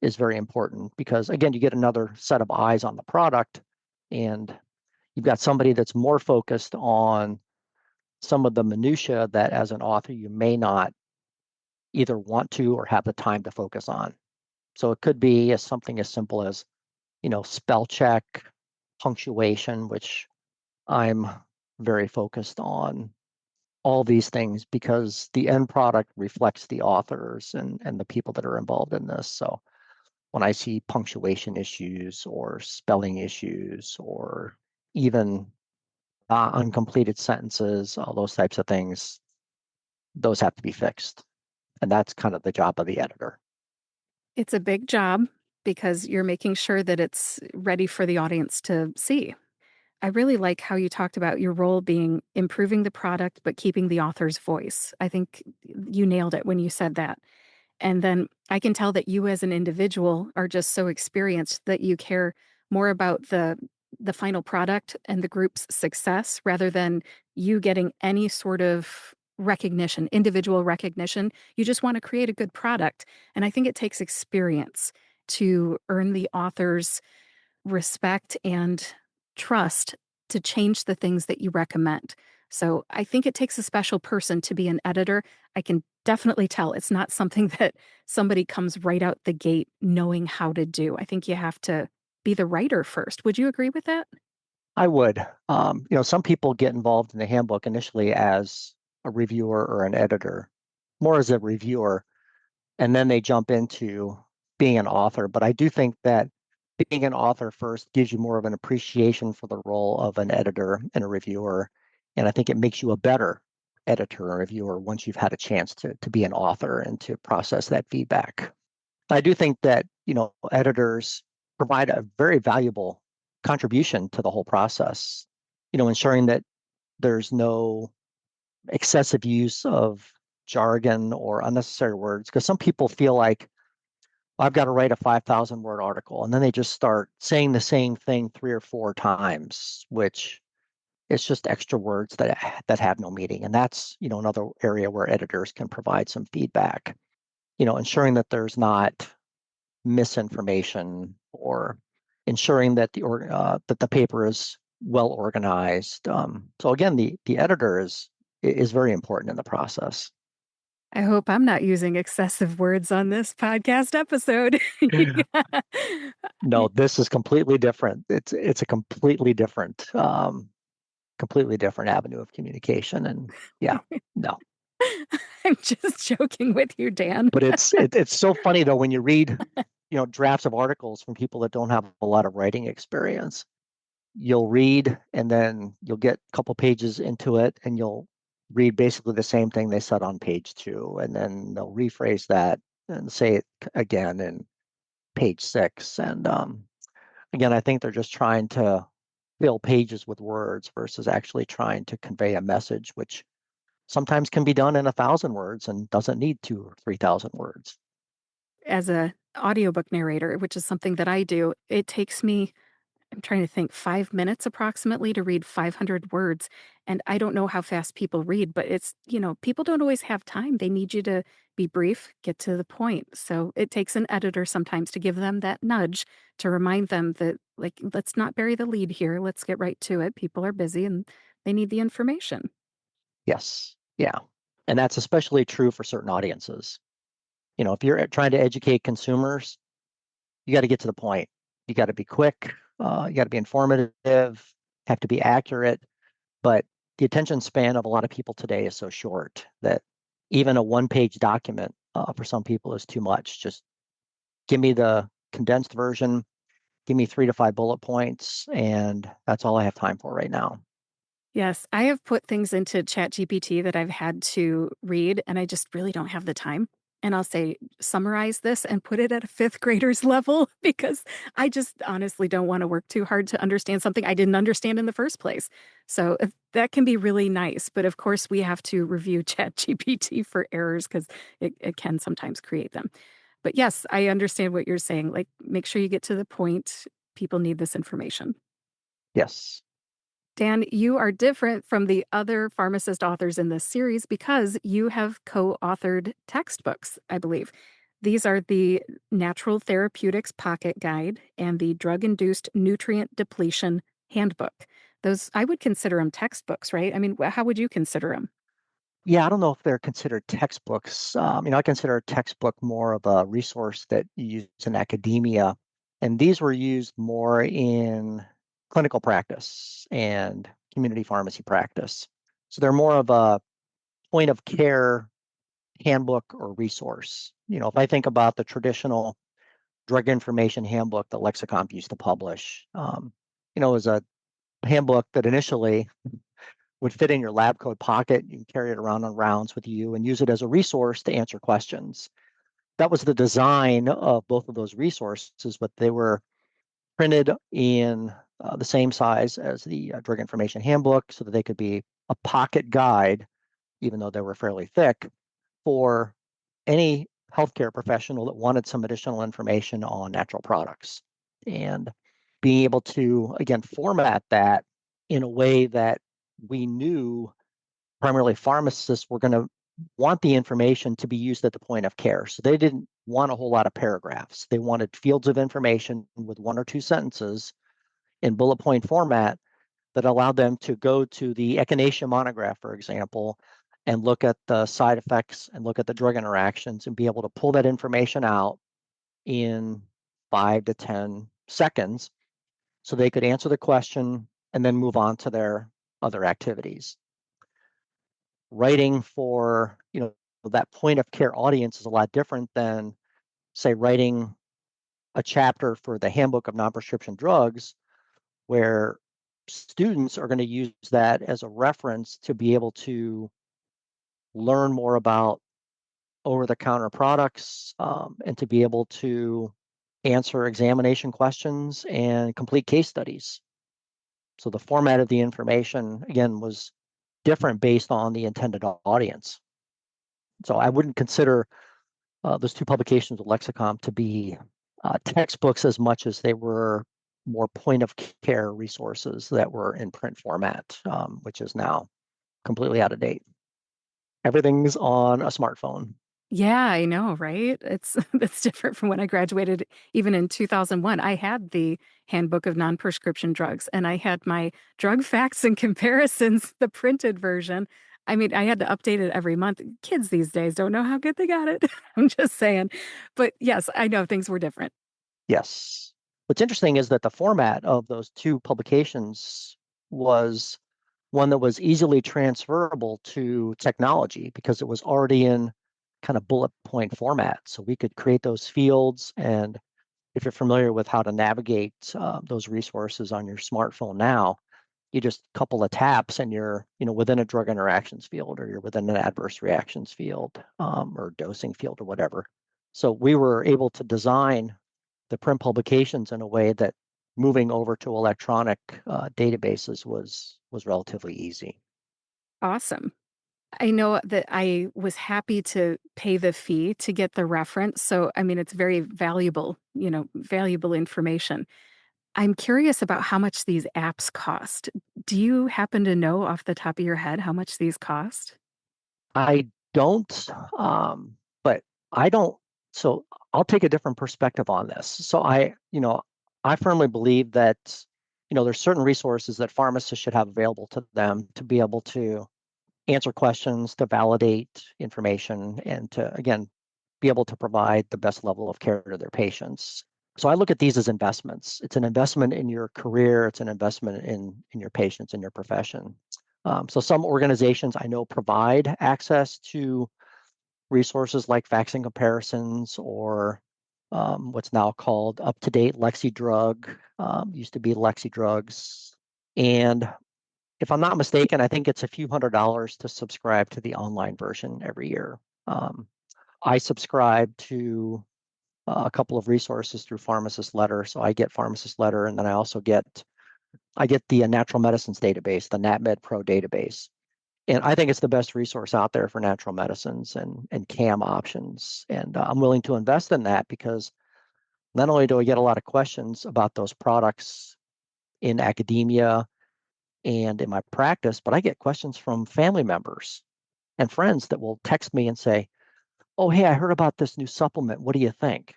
is very important because, again, you get another set of eyes on the product, and you've got somebody that's more focused on some of the minutia that as an author you may not either want to or have the time to focus on. So it could be something as simple as, spell check, punctuation, which I'm very focused on all these things because the end product reflects the authors and the people that are involved in this. So when I see punctuation issues or spelling issues or even uncompleted sentences, all those types of things, those have to be fixed. And that's kind of the job of the editor. It's a big job because you're making sure that it's ready for the audience to see. I really like how you talked about your role being improving the product, but keeping the author's voice. I think you nailed it when you said that. And then I can tell that you as an individual are just so experienced that you care more about the final product and the group's success rather than you getting any sort of recognition, individual recognition. You just want to create a good product. And I think it takes experience to earn the author's respect and trust to change the things that you recommend. So I think it takes a special person to be an editor. I can definitely tell it's not something that somebody comes right out the gate knowing how to do. I think you have to be the writer first. Would you agree with that? I would. Some people get involved in the handbook initially as a reviewer or an editor, more as a reviewer, and then they jump into being an author. But I do think that being an author first gives you more of an appreciation for the role of an editor and a reviewer. And I think it makes you a better editor and reviewer once you've had a chance to be an author and to process that feedback. I do think that, editors provide a very valuable contribution to the whole process, ensuring that there's no excessive use of jargon or unnecessary words. Because some people feel like, I've got to write a 5,000 word article. And then they just start saying the same thing 3 or 4 times, which it's just extra words that have no meaning. And that's, another area where editors can provide some feedback, ensuring that there's not misinformation or ensuring that the paper is well organized. So again, the editor is very important in the process. I hope I'm not using excessive words on this podcast episode. No, this is completely different. It's a completely different avenue of communication. And yeah, no. I'm just joking with you, Dan. But it's so funny though when you read, drafts of articles from people that don't have a lot of writing experience. You'll read and then you'll get a couple pages into it and you'll read basically the same thing they said on page 2, and then they'll rephrase that and say it again in page 6. And again, I think they're just trying to fill pages with words versus actually trying to convey a message, which sometimes can be done in 1,000 words and doesn't need 2 or 3,000 words. As a audiobook narrator, which is something that I do, it takes me, I'm trying to think, 5 minutes approximately to read 500 words. And I don't know how fast people read, but it's, people don't always have time. They need you to be brief, get to the point. So it takes an editor sometimes to give them that nudge to remind them that, like, let's not bury the lead here. Let's get right to it. People are busy and they need the information. Yes. Yeah. And that's especially true for certain audiences. If you're trying to educate consumers, you got to get to the point. You got to be quick. You got to be informative, have to be accurate. But the attention span of a lot of people today is so short that even a one-page document for some people is too much. Just give me the condensed version, give me 3 to 5 bullet points, and that's all I have time for right now. Yes, I have put things into ChatGPT that I've had to read, and I just really don't have the time. And I'll say, summarize this and put it at a fifth grader's level because I just honestly don't want to work too hard to understand something I didn't understand in the first place. So that can be really nice. But of course, we have to review ChatGPT for errors because it can sometimes create them. But yes, I understand what you're saying. Like, make sure you get to the point. People need this information. Yes. Dan, you are different from the other pharmacist authors in this series because you have co authored textbooks, I believe. These are the Natural Therapeutics Pocket Guide and the Drug Induced Nutrient Depletion Handbook. Those, I would consider them textbooks, right? I mean, how would you consider them? Yeah, I don't know if they're considered textbooks. I consider a textbook more of a resource that you use in academia, and these were used more in clinical practice and community pharmacy practice. So they're more of a point of care handbook or resource. If I think about the traditional drug information handbook that Lexicomp used to publish, it was a handbook that initially would fit in your lab coat pocket. You can carry it around on rounds with you and use it as a resource to answer questions. That was the design of both of those resources, but they were printed in the same size as the drug information handbook so that they could be a pocket guide, even though they were fairly thick, for any healthcare professional that wanted some additional information on natural products. And being able to, again, format that in a way that we knew primarily pharmacists were going to want the information to be used at the point of care. So they didn't want a whole lot of paragraphs. They wanted fields of information with 1 or 2 sentences in bullet point format that allowed them to go to the echinacea monograph, for example, and look at the side effects and look at the drug interactions and be able to pull that information out in 5 to 10 seconds so they could answer the question and then move on to their other activities. Writing for that point of care audience is a lot different than, say, writing a chapter for the handbook of non-prescription drugs where students are going to use that as a reference to be able to learn more about over-the-counter products, and to be able to answer examination questions and complete case studies. So the format of the information, again, was different based on the intended audience. So I wouldn't consider those 2 publications with Lexicon to be textbooks as much as they were more point of care resources that were in print format, which is now completely out of date. Everything's on a smartphone. Yeah, I know, right? It's it's different from when I graduated even in 2001. I had the Handbook of Non-Prescription Drugs and I had my drug facts and comparisons, the printed version. I mean, I had to update it every month. Kids these days don't know how good they got it. I'm just saying. But yes, I know things were different. Yes. What's interesting is that the format of those 2 publications was one that was easily transferable to technology because it was already in kind of bullet point format. So we could create those fields. And if you're familiar with how to navigate those resources on your smartphone now, you just couple of taps and you're within a drug interactions field or you're within an adverse reactions field, or dosing field or whatever. So we were able to design the print publications in a way that moving over to electronic databases was relatively easy. Awesome. I know that I was happy to pay the fee to get the reference. So, I mean, it's very valuable, valuable information. I'm curious about how much these apps cost. Do you happen to know off the top of your head how much these cost? I don't, but I don't. So I'll take a different perspective on this. So I firmly believe that there's certain resources that pharmacists should have available to them to be able to answer questions, to validate information, and to, again, be able to provide the best level of care to their patients. So I look at these as investments. It's an investment in your career. It's an investment in your patients, in your profession. So some organizations I know provide access to resources like vaccine comparisons or what's now called Up to Date LexiDrug, used to be LexiDrugs. And if I'm not mistaken, I think it's a few $100s to subscribe to the online version every year. Um, I subscribe to a couple of resources through Pharmacist Letter. So I get Pharmacist Letter, and then I get the Natural Medicines database, the NatMed Pro database. And I think it's the best resource out there for natural medicines and CAM options. And I'm willing to invest in that because not only do I get a lot of questions about those products in academia and in my practice, but I get questions from family members and friends that will text me and say, "Oh, hey, I heard about this new supplement. What do you think?"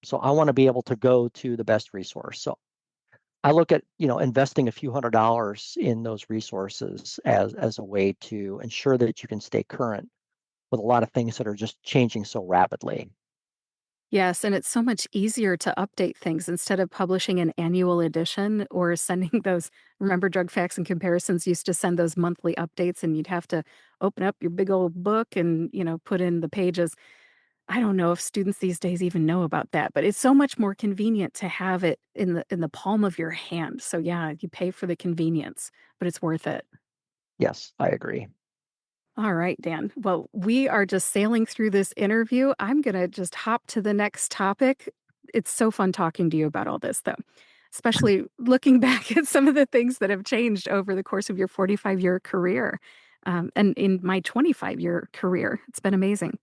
So I want to be able to go to the best resource. So I look at, investing a few $100s in those resources as a way to ensure that you can stay current with a lot of things that are just changing so rapidly. Yes, and it's so much easier to update things instead of publishing an annual edition or sending those. Remember, Drug Facts and Comparisons used to send those monthly updates, and you'd have to open up your big old book and, put in the pages. I don't know if students these days even know about that, but it's so much more convenient to have it in the palm of your hand. So yeah, you pay for the convenience, but it's worth it. Yes, I agree. All right, Dan. Well, we are just sailing through this interview. I'm going to just hop to the next topic. It's so fun talking to you about all this, though, especially looking back at some of the things that have changed over the course of your 45-year career and in my 25-year career. It's been amazing.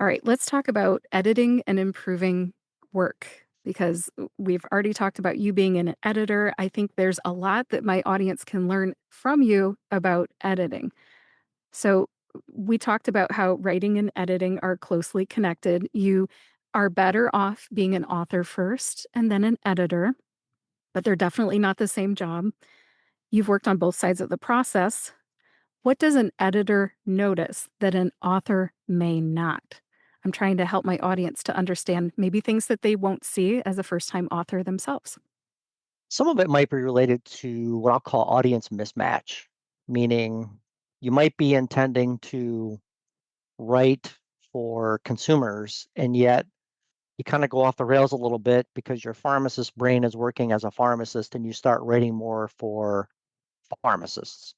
All right, let's talk about editing and improving work because we've already talked about you being an editor. I think there's a lot that my audience can learn from you about editing. So, we talked about how writing and editing are closely connected. You are better off being an author first and then an editor, but they're definitely not the same job. You've worked on both sides of the process. What does an editor notice that an author may not? I'm trying to help my audience to understand maybe things that they won't see as a first time author themselves. Some of it might be related to what I'll call audience mismatch, meaning you might be intending to write for consumers, and yet you kind of go off the rails a little bit because your pharmacist brain is working as a pharmacist and you start writing more for pharmacists.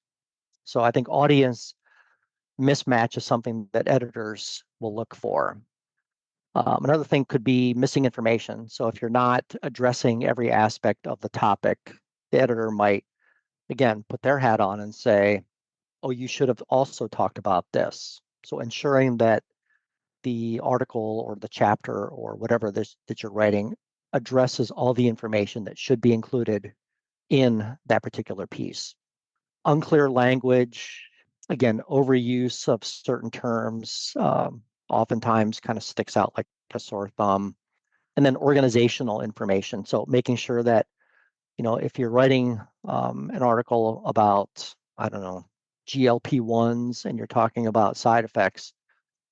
So I think audience mismatch is something that editors will look for. Another thing could be missing information. So if you're not addressing every aspect of the topic, the editor might, again, put their hat on and say, "Oh, you should have also talked about this." So ensuring that the article or the chapter or whatever this that you're writing addresses all the information that should be included in that particular piece. Unclear language, again, overuse of certain terms, oftentimes kind of sticks out like a sore thumb. And then organizational information. So making sure that, if you're writing an article about, I don't know, GLP-1s and you're talking about side effects,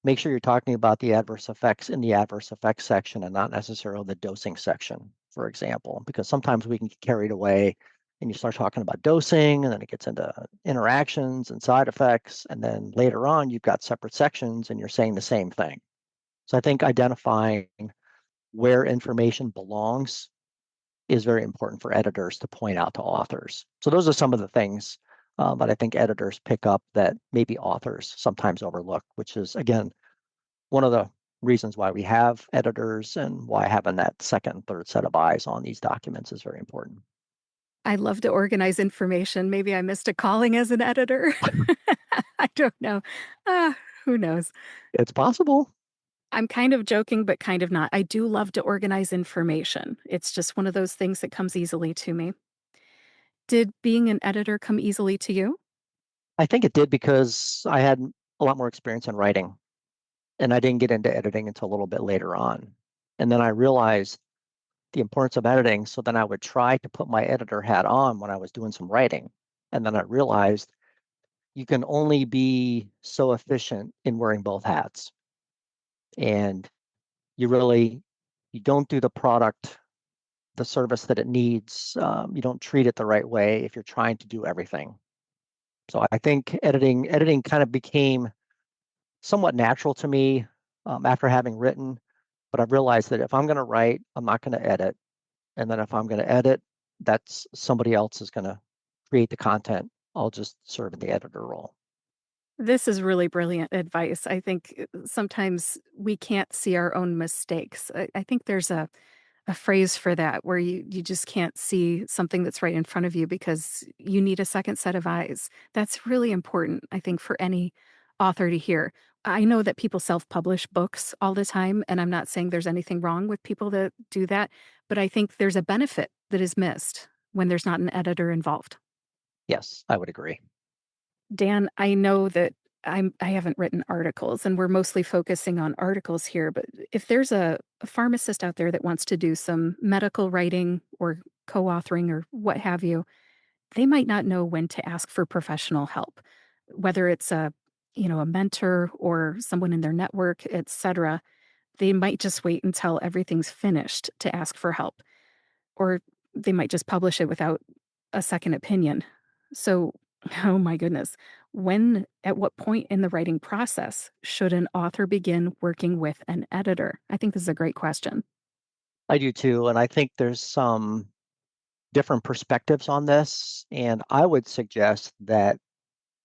make sure you're talking about the adverse effects in the adverse effects section and not necessarily the dosing section, for example, because sometimes we can get carried away and you start talking about dosing and then it gets into interactions and side effects. And then later on, you've got separate sections and you're saying the same thing. So I think identifying where information belongs is very important for editors to point out to authors. So those are some of the things that I think editors pick up that maybe authors sometimes overlook, which is, again, one of the reasons why we have editors and why having that second and third set of eyes on these documents is very important. I love to organize information. Maybe I missed a calling as an editor. I don't know. Who knows? It's possible. I'm kind of joking, but kind of not. I do love to organize information. It's just one of those things that comes easily to me. Did being an editor come easily to you? I think it did because I had a lot more experience in writing and I didn't get into editing until a little bit later on. And then I realized the importance of editing. So then I would try to put my editor hat on when I was doing some writing. And then I realized you can only be so efficient in wearing both hats. And you really you don't do the product the service that it needs. You don't treat it the right way if you're trying to do everything. So I think editing kind of became somewhat natural to me after having written. But I've realized that if I'm going to write, I'm not going to edit. And then if I'm going to edit, that's somebody else is going to create the content. I'll just serve in the editor role. This is really brilliant advice. I think sometimes we can't see our own mistakes. I think there's a phrase for that where you just can't see something that's right in front of you because you need a second set of eyes. That's really important, I think, for any author to hear. I know that people self-publish books all the time, and I'm not saying there's anything wrong with people that do that, but I think there's a benefit that is missed when there's not an editor involved. Yes, I would agree. Dan, I know that I haven't written articles and we're mostly focusing on articles here, but if there's a pharmacist out there that wants to do some medical writing or co-authoring or what have you, they might not know when to ask for professional help, whether it's a mentor or someone in their network, etc. They might just wait until everything's finished to ask for help, or they might just publish it without a second opinion. So, oh my goodness, at what point in the writing process should an author begin working with an editor? I think this is a great question. I do too. And I think there's some different perspectives on this. And I would suggest that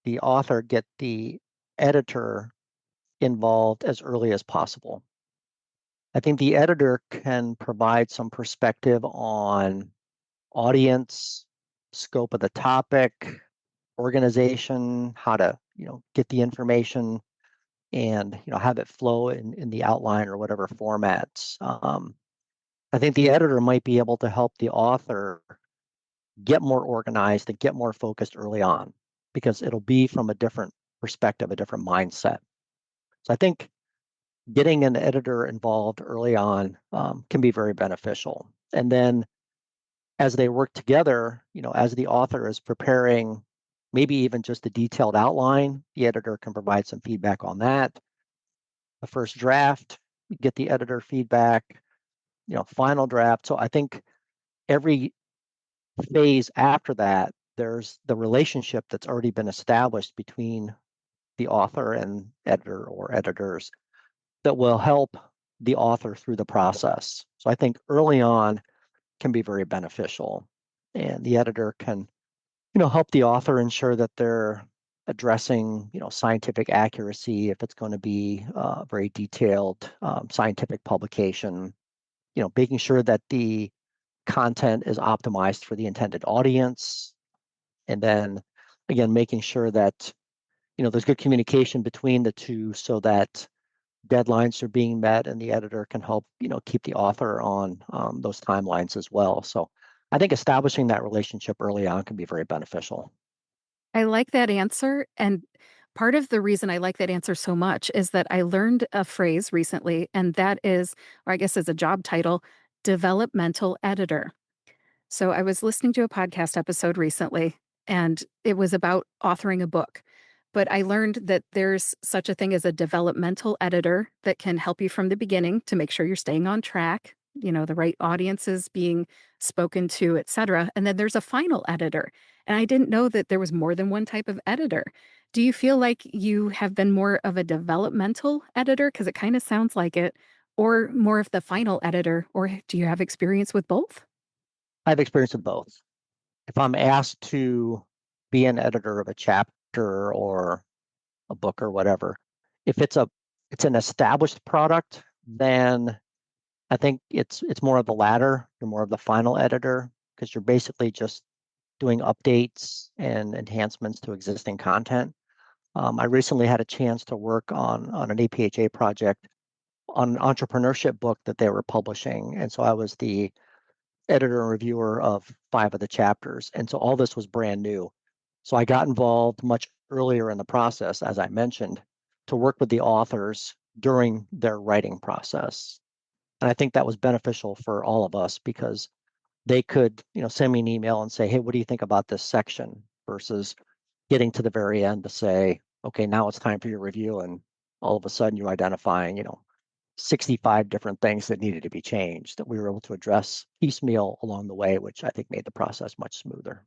the author get the editor involved as early as possible. I think the editor can provide some perspective on audience, scope of the topic, organization, how to, get the information and, have it flow in the outline or whatever formats. I think the editor might be able to help the author get more organized and get more focused early on because it'll be from a different perspective, a different mindset. So I think getting an editor involved early on can be very beneficial. And then as they work together, as the author is preparing maybe even just a detailed outline, the editor can provide some feedback on that. The first draft, you get the editor feedback, final draft. So I think every phase after that, there's the relationship that's already been established between the author and editor or editors that will help the author through the process. So I think early on can be very beneficial. And the editor can, help the author ensure that they're addressing, scientific accuracy if it's going to be a very detailed scientific publication, making sure that the content is optimized for the intended audience. And then again, making sure that, there's good communication between the two so that deadlines are being met and the editor can help, keep the author on those timelines as well. So I think establishing that relationship early on can be very beneficial. I like that answer. And part of the reason I like that answer so much is that I learned a phrase recently, and that is, or I guess as a job title, developmental editor. So I was listening to a podcast episode recently, and it was about authoring a book. But I learned that there's such a thing as a developmental editor that can help you from the beginning to make sure you're staying on track, the right audiences being spoken to, et cetera. And then there's a final editor. And I didn't know that there was more than one type of editor. Do you feel like you have been more of a developmental editor? Because it kind of sounds like it, or more of the final editor, or do you have experience with both? I've experienced with both. If I'm asked to be an editor of a chapter or a book or whatever, if it's an established product, then I think it's more of the latter. You're more of the final editor because you're basically just doing updates and enhancements to existing content. I recently had a chance to work on an APHA project on an entrepreneurship book that they were publishing, and so I was the editor and reviewer of 5 of the chapters, and so all this was brand new. So I got involved much earlier in the process, as I mentioned, to work with the authors during their writing process. And I think that was beneficial for all of us because they could, send me an email and say, "Hey, what do you think about this section?" versus getting to the very end to say, "Okay, now it's time for your review." And all of a sudden you're identifying, 65 different things that needed to be changed that we were able to address piecemeal along the way, which I think made the process much smoother.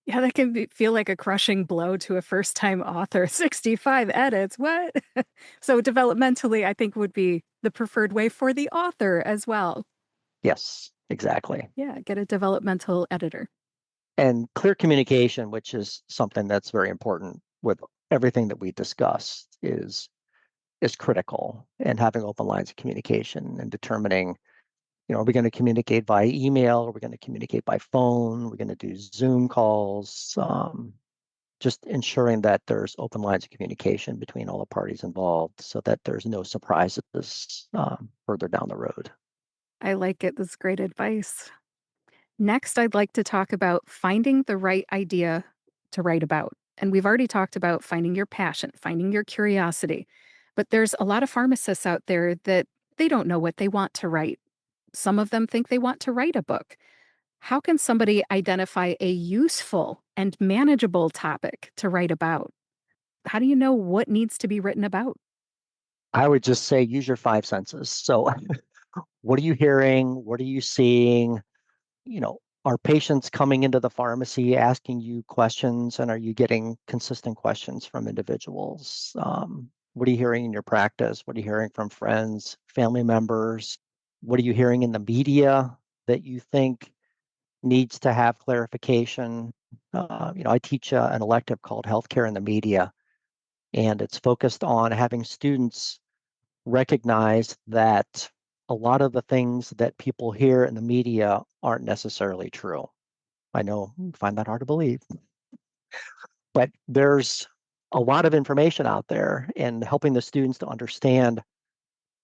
Yeah, that can feel like a crushing blow to a first-time author. 65 edits, what? So developmentally, I think would be the preferred way for the author as well. Yes, exactly. Yeah, get a developmental editor. And clear communication, which is something that's very important with everything that we discuss, is critical. And having open lines of communication and determining, are we going to communicate via email? Are we going to communicate by phone? Are we going to do Zoom calls? Just ensuring that there's open lines of communication between all the parties involved so that there's no surprises further down the road. I like it. That's great advice. Next, I'd like to talk about finding the right idea to write about. And we've already talked about finding your passion, finding your curiosity. But there's a lot of pharmacists out there that they don't know what they want to write. Some of them think they want to write a book. How can somebody identify a useful and manageable topic to write about? How do you know what needs to be written about? I would just say use your five senses. So, what are you hearing? What are you seeing? Are patients coming into the pharmacy asking you questions, and are you getting consistent questions from individuals? What are you hearing in your practice? What are you hearing from friends, family members? What are you hearing in the media that you think needs to have clarification? I teach an elective called Healthcare in the Media, and it's focused on having students recognize that a lot of the things that people hear in the media aren't necessarily true. I know you find that hard to believe, but there's a lot of information out there, and helping the students to understand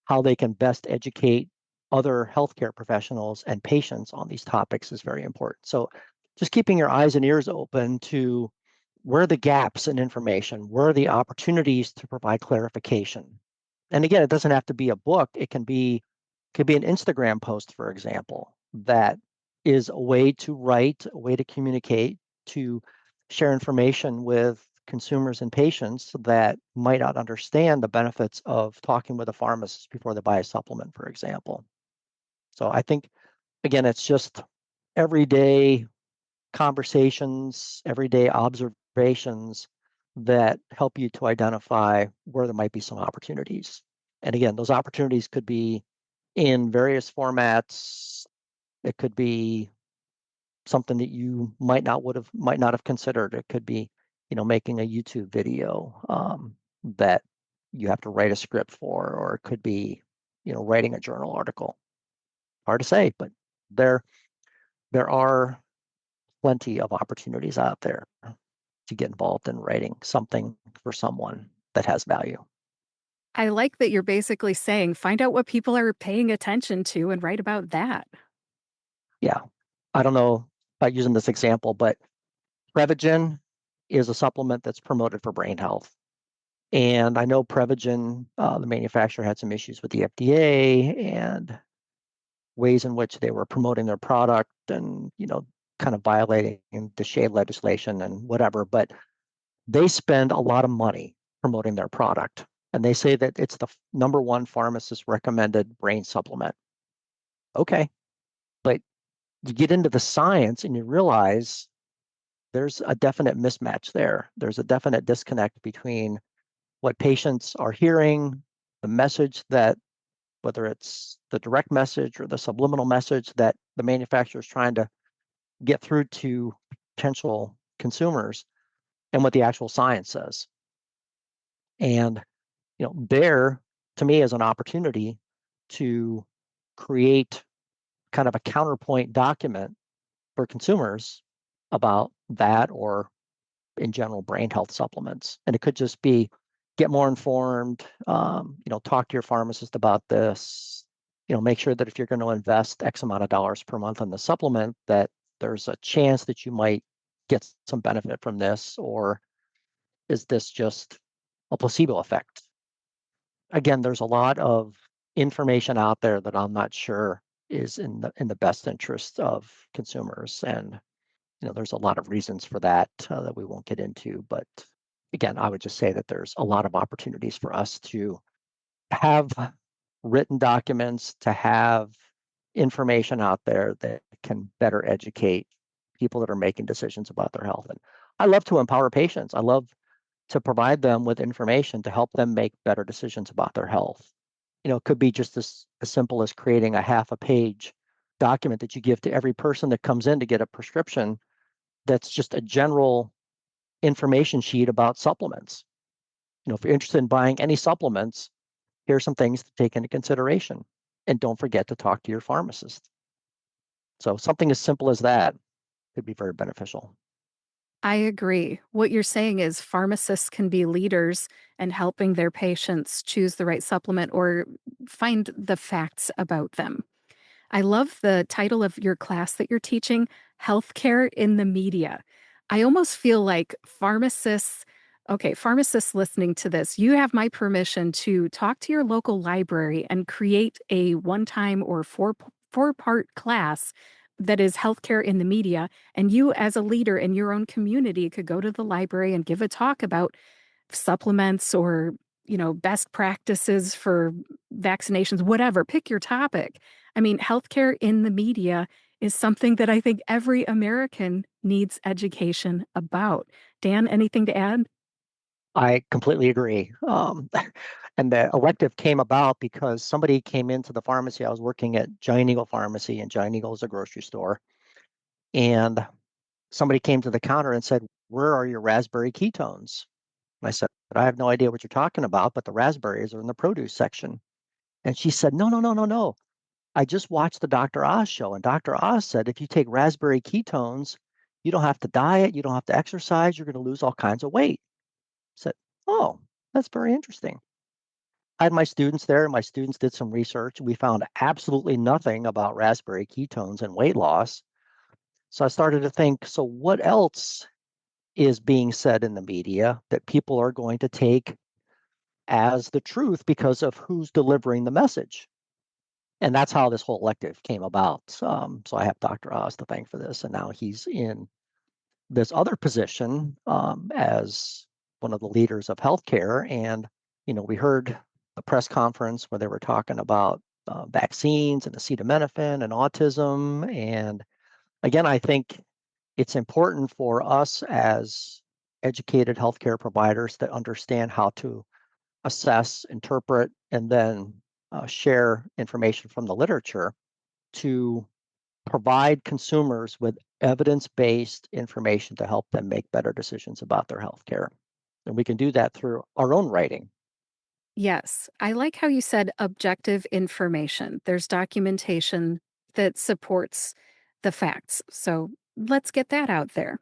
how they can best educate other healthcare professionals and patients on these topics is very important. So just keeping your eyes and ears open to where are the gaps in information, where are the opportunities to provide clarification. And again, it doesn't have to be a book. It could be an Instagram post, for example, that is a way to write, a way to communicate, to share information with consumers and patients that might not understand the benefits of talking with a pharmacist before they buy a supplement, for example. So I think, again, it's just everyday conversations, everyday observations that help you to identify where there might be some opportunities. And again, those opportunities could be in various formats. It could be something that you might not have considered. It could be, making a YouTube video that you have to write a script for, or it could be, writing a journal article. Hard to say, but there there are plenty of opportunities out there to get involved in writing something for someone that has value. I like that you're basically saying find out what people are paying attention to and write about that. Yeah. I don't know about using this example, but Prevagen is a supplement that's promoted for brain health. And I know Prevagen, the manufacturer, had some issues with the FDA and ways in which they were promoting their product and, kind of violating the shade legislation and whatever. But they spend a lot of money promoting their product. And they say that it's the number one pharmacist recommended brain supplement. Okay. But you get into the science and you realize there's a definite mismatch there. There's a definite disconnect between what patients are hearing, the message that, whether it's the direct message or the subliminal message that the manufacturer is trying to get through to potential consumers, and what the actual science says. And, there to me is an opportunity to create kind of a counterpoint document for consumers about that, or in general brain health supplements. And it could just be get more informed, talk to your pharmacist about this, make sure that if you're going to invest X amount of dollars per month on the supplement, that there's a chance that you might get some benefit from this, or is this just a placebo effect? Again, there's a lot of information out there that I'm not sure is in the best interest of consumers. And there's a lot of reasons for that that we won't get into. But again, I would just say that there's a lot of opportunities for us to have written documents, to have information out there that can better educate people that are making decisions about their health. And I love to empower patients. I love to provide them with information to help them make better decisions about their health. It could be just as simple as creating a half a page document that you give to every person that comes in to get a prescription that's just a general information sheet about supplements. If you're interested in buying any supplements, here's some things to take into consideration. And don't forget to talk to your pharmacist. So something as simple as that could be very beneficial. I agree. What you're saying is pharmacists can be leaders in helping their patients choose the right supplement or find the facts about them. I love the title of your class that you're teaching, Healthcare in the Media. I almost feel like pharmacists listening to this, you have my permission to talk to your local library and create a one time or four-part class that is healthcare in the media. And you, as a leader in your own community, could go to the library and give a talk about supplements or best practices for vaccinations, whatever, pick your topic. I mean, healthcare in the media is something that I think every American needs education about. Dan, anything to add? I completely agree. And the elective came about because somebody came into the pharmacy. I was working at Giant Eagle Pharmacy, and Giant Eagle is a grocery store. And somebody came to the counter and said, "Where are your raspberry ketones?" And I said, "I have no idea what you're talking about, but the raspberries are in the produce section." And she said, "No, no, no, no, no. I just watched the Dr. Oz show, and Dr. Oz said if you take raspberry ketones, you don't have to diet, you don't have to exercise, you're going to lose all kinds of weight." I said, "Oh, that's very interesting." I had my students there, and my students did some research. We found absolutely nothing about raspberry ketones and weight loss. So I started to think, so what else is being said in the media that people are going to take as the truth because of who's delivering the message? And that's how this whole elective came about. So I have Dr. Oz to thank for this, and now he's in this other position as one of the leaders of healthcare. And we heard a press conference where they were talking about vaccines and acetaminophen and autism. And again, I think it's important for us as educated healthcare providers to understand how to assess, interpret, and then share information from the literature to provide consumers with evidence-based information to help them make better decisions about their healthcare. And we can do that through our own writing. Yes. I like how you said objective information. There's documentation that supports the facts. So let's get that out there.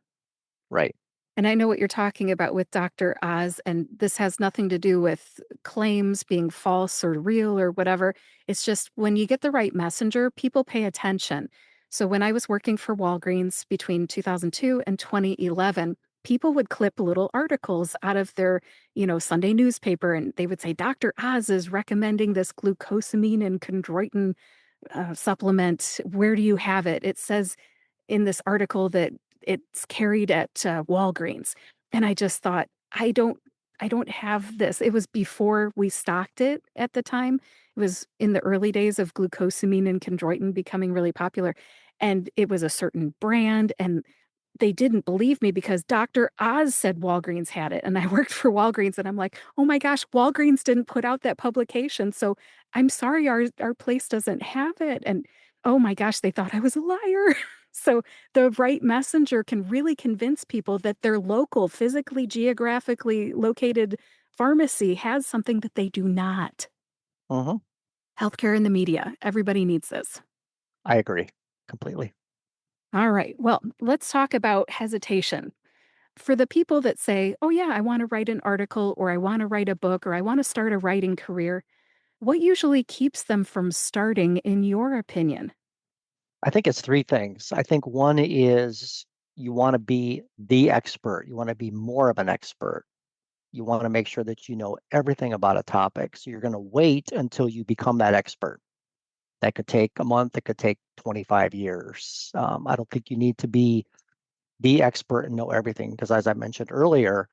Right. And I know what you're talking about with Dr. Oz, and this has nothing to do with claims being false or real or whatever. It's just when you get the right messenger, people pay attention. So when I was working for Walgreens between 2002 and 2011, people would clip little articles out of their, Sunday newspaper, and they would say, Dr. Oz is recommending this glucosamine and chondroitin supplement. Where do you have it? It says in this article that it's carried at Walgreens. And I just thought, I don't have this. It was before we stocked it at the time. It was in the early days of glucosamine and chondroitin becoming really popular. And it was a certain brand. And they didn't believe me because Dr. Oz said Walgreens had it. And I worked for Walgreens and I'm like, oh my gosh, Walgreens didn't put out that publication. So I'm sorry, our place doesn't have it. And oh my gosh, they thought I was a liar. So the right messenger can really convince people that their local, physically, geographically located pharmacy has something that they do not. Hmm. Healthcare in the media. Everybody needs this. I agree completely. All right. Well, let's talk about hesitation. For the people that say, oh, yeah, I want to write an article or I want to write a book or I want to start a writing career, what usually keeps them from starting, in your opinion? I think it's three things. I think one is you want to be the expert, you want to be more of an expert. You want to make sure that you know everything about a topic. So you're going to wait until you become that expert. That could take a month, it could take 25 years. I don't think you need to be the expert and know everything because, as I mentioned earlier,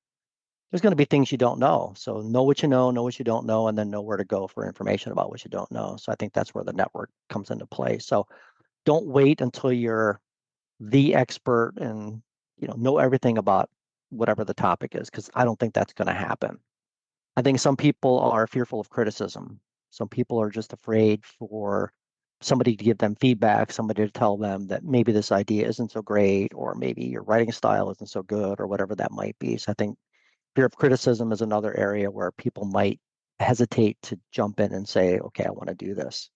there's going to be things you don't know. So know what you don't know, and then know where to go for information about what you don't know. So I think that's where the network comes into play. So don't wait until you're the expert and know everything about whatever the topic is, because I don't think that's going to happen. I think some people are fearful of criticism. Some people are just afraid for somebody to give them feedback, somebody to tell them that maybe this idea isn't so great, or maybe your writing style isn't so good, or whatever that might be. So I think fear of criticism is another area where people might hesitate to jump in and say, okay, I want to do this.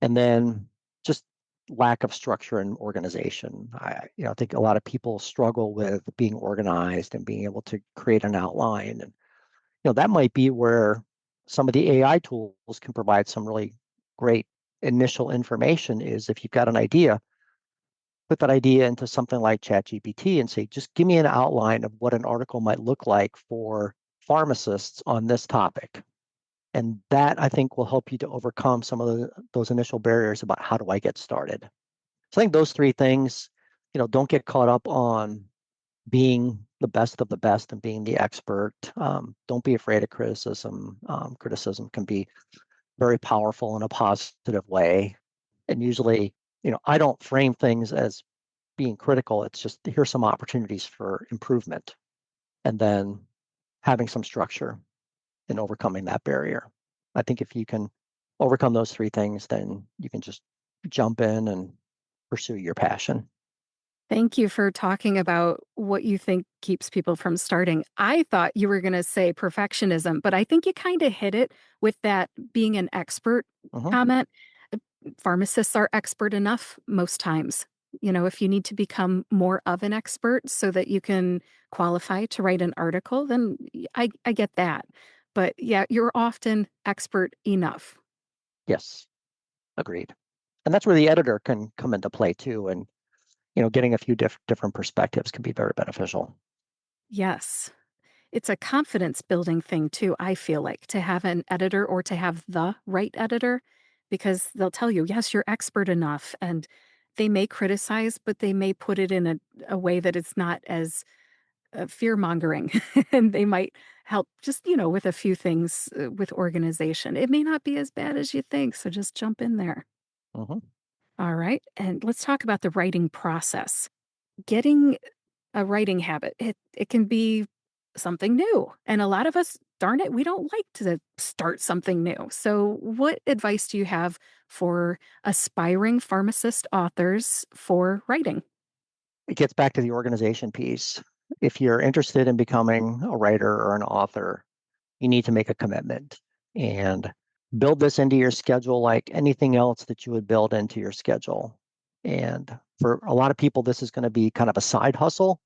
And then just lack of structure and organization. I think a lot of people struggle with being organized and being able to create an outline. And that might be where some of the AI tools can provide some really great initial information. Is if you've got an idea, put that idea into something like ChatGPT and say, just give me an outline of what an article might look like for pharmacists on this topic. And that, I think, will help you to overcome some of those initial barriers about how do I get started. So I think those three things, don't get caught up on being the best of the best and being the expert. Don't be afraid of criticism. Criticism can be very powerful in a positive way. And usually, I don't frame things as being critical. It's just here's some opportunities for improvement, and then having some structure in overcoming that barrier. I think if you can overcome those three things, then you can just jump in and pursue your passion. Thank you for talking about what you think keeps people from starting. I thought you were going to say perfectionism, but I think you kind of hit it with that being an expert Hmm. comment. Uh, Pharmacists are expert enough most times. If you need to become more of an expert so that you can qualify to write an article, then I get that. But yeah, you're often expert enough. Yes, agreed. And that's where the editor can come into play too. And getting a few different perspectives can be very beneficial. Yes. It's a confidence building thing too, I feel like, to have an editor or to have the right editor, because they'll tell you, yes, you're expert enough. And they may criticize, but they may put it in a way that it's not as fear mongering. And they might help just, with a few things with organization. It may not be as bad as you think. So just jump in there. Hmm. All right. And let's talk about the writing process. Getting a writing habit. It can be something new. And a lot of us, darn it, we don't like to start something new. So what advice do you have for aspiring pharmacist authors for writing? It gets back to the organization piece. If you're interested in becoming a writer or an author, you need to make a commitment and build this into your schedule like anything else that you would build into your schedule. And for a lot of people, this is going to be kind of a side hustle,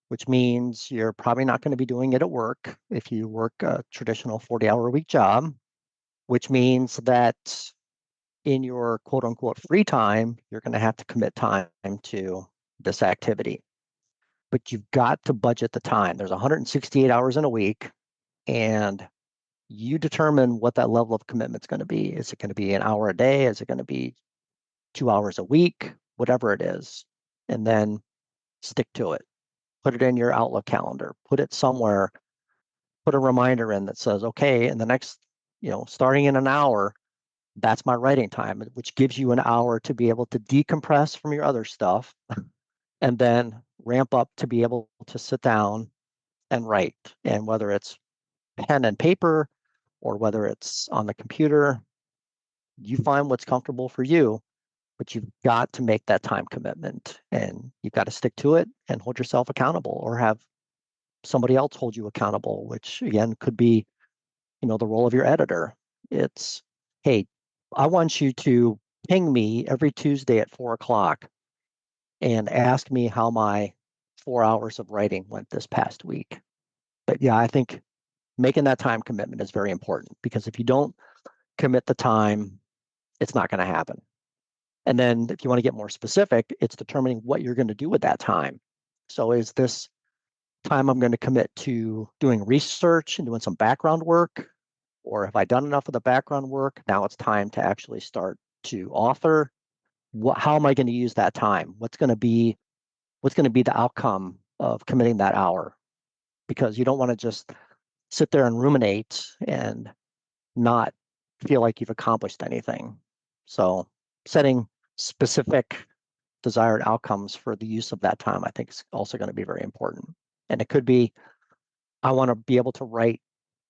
which means you're probably not going to be doing it at work if you work a traditional 40-hour-a-week job, which means that in your quote unquote free time, you're going to have to commit time to this activity. But you've got to budget the time. There's 168 hours in a week, and you determine what that level of commitment is going to be. Is it going to be an hour a day? Is it going to be 2 hours a week? Whatever it is. And then stick to it. Put it in your Outlook calendar. Put it somewhere. Put a reminder in that says, okay, in the next, starting in an hour, that's my writing time, which gives you an hour to be able to decompress from your other stuff and then ramp up to be able to sit down and write. And whether it's pen and paper or whether it's on the computer, you find what's comfortable for you, but you've got to make that time commitment and you've got to stick to it and hold yourself accountable or have somebody else hold you accountable, which again could be, the role of your editor. It's, hey, I want you to ping me every Tuesday at 4 o'clock and ask me how my 4 hours of writing went this past week. But yeah, I think making that time commitment is very important because if you don't commit the time, it's not going to happen. And then if you want to get more specific, it's determining what you're going to do with that time. So is this time I'm going to commit to doing research and doing some background work? Or have I done enough of the background work? Now it's time to actually start to author. How am I going to use that time? What's going to be the outcome of committing that hour? Because you don't want to just sit there and ruminate and not feel like you've accomplished anything. So setting specific desired outcomes for the use of that time, I think is also going to be very important. And it could be, I want to be able to write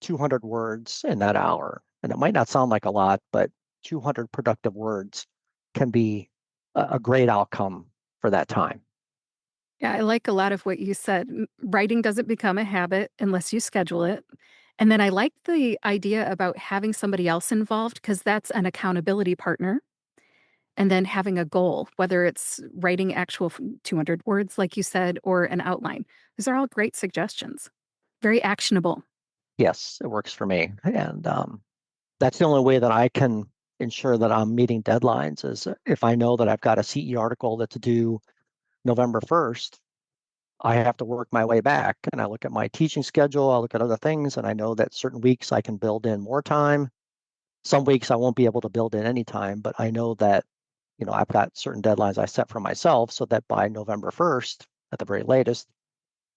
200 words in that hour. And it might not sound like a lot, but 200 productive words can be a great outcome for that time. Yeah, I like a lot of what you said. Writing doesn't become a habit unless you schedule it. And then I like the idea about having somebody else involved because that's an accountability partner. And then having a goal, whether it's writing actual 200 words, like you said, or an outline. These are all great suggestions. Very actionable. Yes, it works for me. And that's the only way that I can ensure that I'm meeting deadlines is if I know that I've got a CE article that's due November 1st, I have to work my way back. And I look at my teaching schedule, I look at other things, and I know that certain weeks I can build in more time. Some weeks I won't be able to build in any time, but I know that, I've got certain deadlines I set for myself so that by November 1st, at the very latest,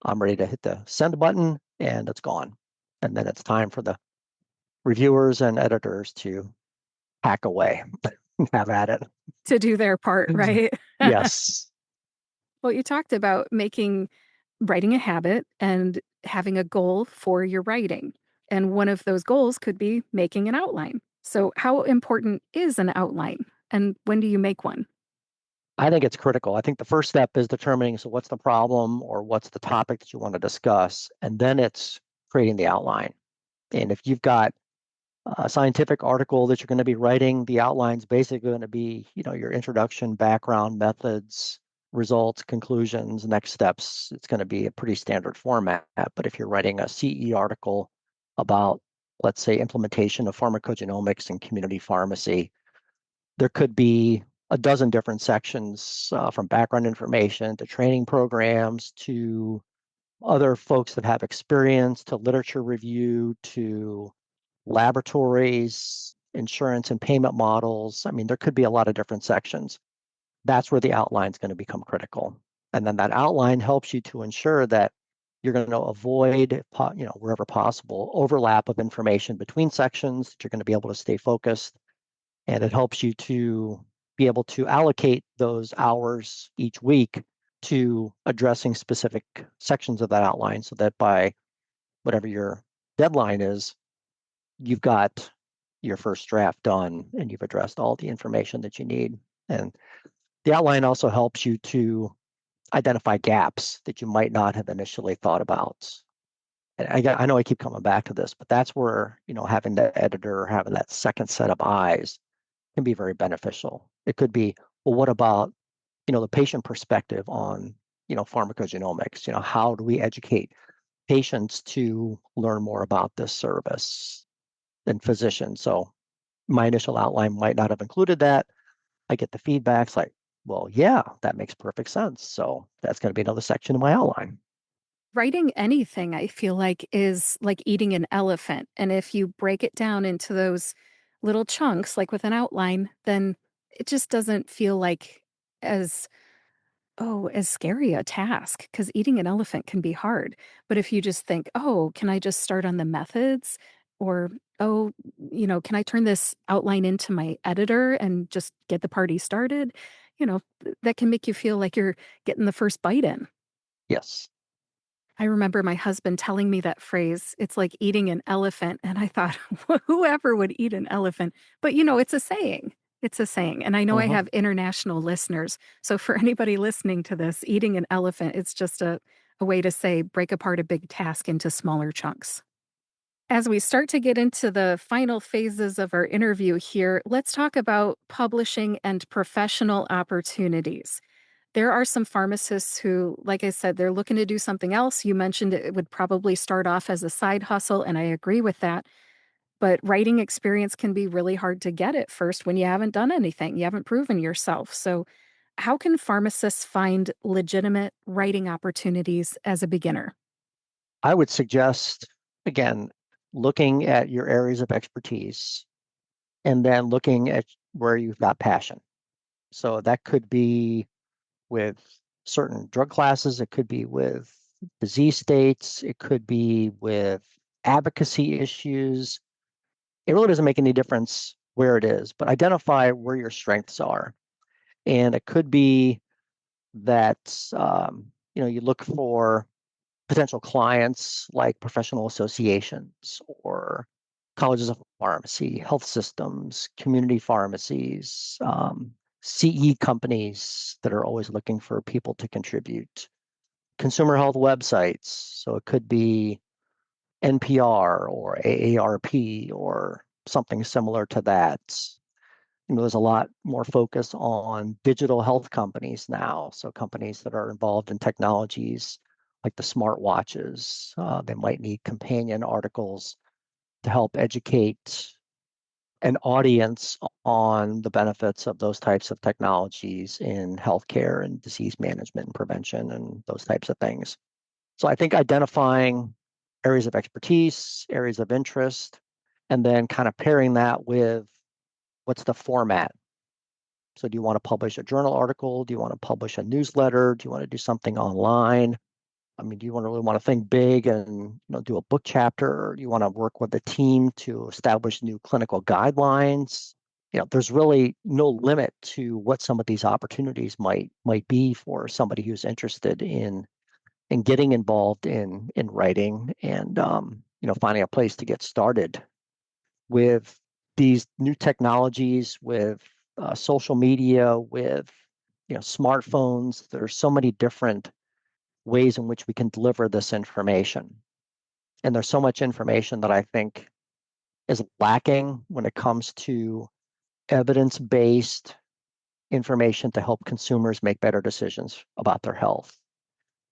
I'm ready to hit the send button and it's gone. And then it's time for the reviewers and editors to hack away, have at it. To do their part, right? Yes, Well, you talked about making writing a habit and having a goal for your writing. And one of those goals could be making an outline. So, how important is an outline? And when do you make one? I think it's critical. I think the first step is determining, so what's the problem or what's the topic that you want to discuss? And then it's creating the outline. And if you've got a scientific article that you're going to be writing, the outline's basically going to be, your introduction, background, methods, results, conclusions, next steps. It's going to be a pretty standard format. But if you're writing a CE article about, let's say, implementation of pharmacogenomics in community pharmacy, there could be a dozen different sections from background information to training programs to other folks that have experience to literature review to laboratories, insurance and payment models. I mean, there could be a lot of different sections. That's where the outline is going to become critical. And then that outline helps you to ensure that you're going to avoid, wherever possible, overlap of information between sections, that you're going to be able to stay focused. And it helps you to be able to allocate those hours each week to addressing specific sections of that outline so that by whatever your deadline is, you've got your first draft done and you've addressed all the information that you need. And the outline also helps you to identify gaps that you might not have initially thought about. And I know I keep coming back to this, but that's where, having the editor, having that second set of eyes can be very beneficial. It could be, well, what about, the patient perspective on, pharmacogenomics? How do we educate patients to learn more about this service than physicians? So my initial outline might not have included that. I get the feedbacks like, well, yeah, that makes perfect sense. So that's going to be another section in my outline. Writing anything, I feel like, is like eating an elephant. And if you break it down into those little chunks, like with an outline, then it just doesn't feel like as as scary a task because eating an elephant can be hard. But if you just think, oh, can I just start on the methods? Or, oh, can I turn this outline into my editor and just get the party started? That can make you feel like you're getting the first bite in. Yes. I remember my husband telling me that phrase, it's like eating an elephant. And I thought, whoever would eat an elephant? But it's a saying. It's a saying. And I know I Mm-hmm. have international listeners. So for anybody listening to this, eating an elephant, it's just a way to say break apart a big task into smaller chunks. As we start to get into the final phases of our interview here, let's talk about publishing and professional opportunities. There are some pharmacists who, like I said, they're looking to do something else. You mentioned it would probably start off as a side hustle, and I agree with that. But writing experience can be really hard to get at first when you haven't done anything, you haven't proven yourself. So, how can pharmacists find legitimate writing opportunities as a beginner? I would suggest, again, looking at your areas of expertise and then looking at where you've got passion. So that could be with certain drug classes, it could be with disease states, it could be with advocacy issues. It really doesn't make any difference where it is, but identify where your strengths are. And it could be that you look for potential clients like professional associations or colleges of pharmacy, health systems, community pharmacies, CE companies that are always looking for people to contribute, consumer health websites. So it could be NPR or AARP or something similar to that. There's a lot more focus on digital health companies now. So companies that are involved in technologies like the smartwatches, they might need companion articles to help educate an audience on the benefits of those types of technologies in healthcare and disease management and prevention and those types of things. So I think identifying areas of expertise, areas of interest, and then kind of pairing that with what's the format. So do you want to publish a journal article? Do you want to publish a newsletter? Do you want to do something online? I mean, do you really want to think big and do a book chapter, or do you want to work with a team to establish new clinical guidelines? There's really no limit to what some of these opportunities might be for somebody who's interested in getting involved in writing and finding a place to get started with these new technologies, with social media, with smartphones. There's so many different ways in which we can deliver this information. And there's so much information that I think is lacking when it comes to evidence-based information to help consumers make better decisions about their health.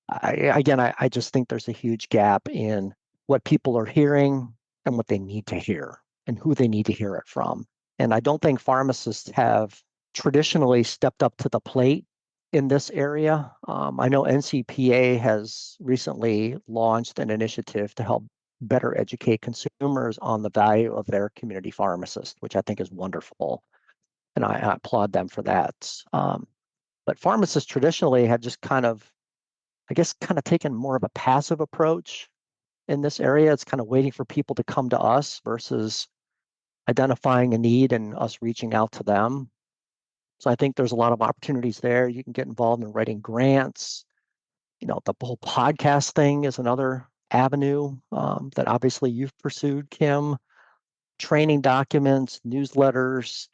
I just think there's a huge gap in what people are hearing and what they need to hear and who they need to hear it from. And I don't think pharmacists have traditionally stepped up to the plate in this area. I know NCPA has recently launched an initiative to help better educate consumers on the value of their community pharmacist, which I think is wonderful. And I applaud them for that. But pharmacists traditionally have just kind of taken more of a passive approach in this area. It's kind of waiting for people to come to us versus identifying a need and us reaching out to them. So I think there's a lot of opportunities there. You can get involved in writing grants. The whole podcast thing is another avenue that obviously you've pursued, Kim. Training documents, newsletters.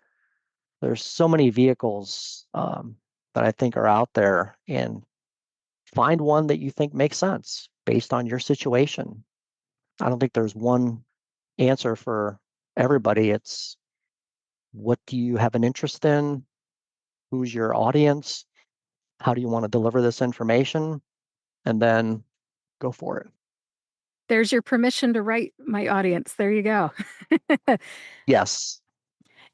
There's so many vehicles that I think are out there, and find one that you think makes sense based on your situation. I don't think there's one answer for everybody. It's what do you have an interest in? Who's your audience? How do you want to deliver this information? And then go for it. There's your permission to write, my audience. There you go. Yes.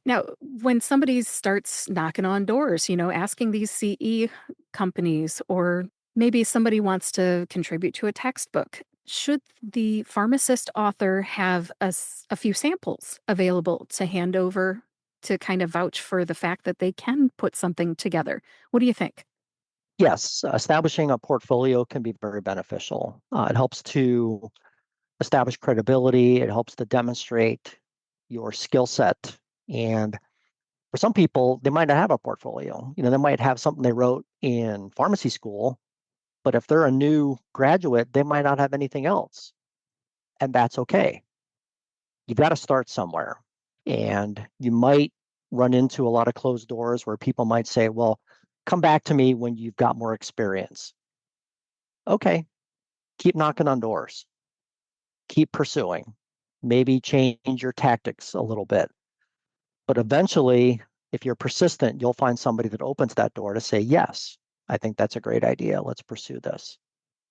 Now, when somebody starts knocking on doors, asking these CE companies, or maybe somebody wants to contribute to a textbook, should the pharmacist author have a few samples available to hand over to kind of vouch for the fact that they can put something together? What do you think? Yes. Establishing a portfolio can be very beneficial. It helps to establish credibility. It helps to demonstrate your skill set. And for some people, they might not have a portfolio. They might have something they wrote in pharmacy school, but if they're a new graduate, they might not have anything else. And that's okay. You've got to start somewhere. And you might run into a lot of closed doors where people might say, well, come back to me when you've got more experience. Okay, keep knocking on doors, keep pursuing, maybe change your tactics a little bit. But eventually, if you're persistent, you'll find somebody that opens that door to say, yes, I think that's a great idea. Let's pursue this.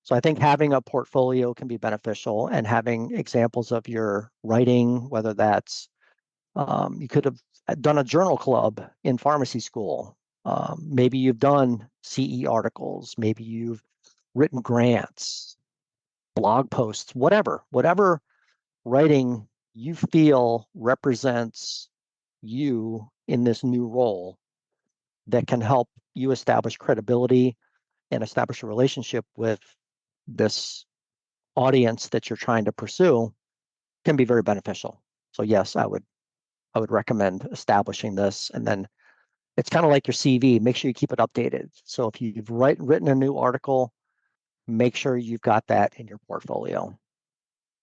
So I think having a portfolio can be beneficial, and having examples of your writing, whether that's you could have done a journal club in pharmacy school. Maybe you've done CE articles. Maybe you've written grants, blog posts, whatever writing you feel represents you in this new role that can help you establish credibility and establish a relationship with this audience that you're trying to pursue can be very beneficial. So yes, I would recommend establishing this and then It's kind of like your CV. Make sure you keep it updated. So if you've written a new article, make sure you've got that in your portfolio.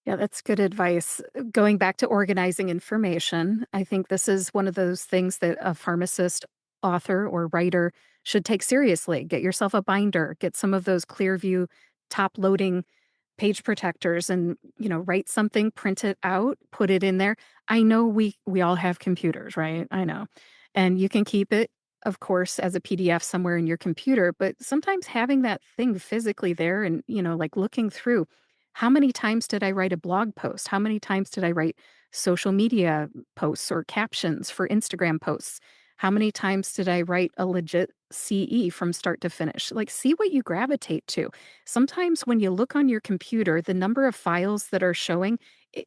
Yeah, that's good advice. Going back to organizing information, I think this is one of those things that a pharmacist, author, or writer should take seriously. Get yourself a binder, get some of those Clearview top loading page protectors and, write something, print it out, put it in there. I know we all have computers, right? I know. And you can keep it, of course, as a PDF somewhere in your computer, but sometimes having that thing physically there and, like looking through how many times did I write a blog post? How many times did I write social media posts or captions for Instagram posts? How many times did I write a legit CE from start to finish? Like, see what you gravitate to. Sometimes when you look on your computer, the number of files that are showing,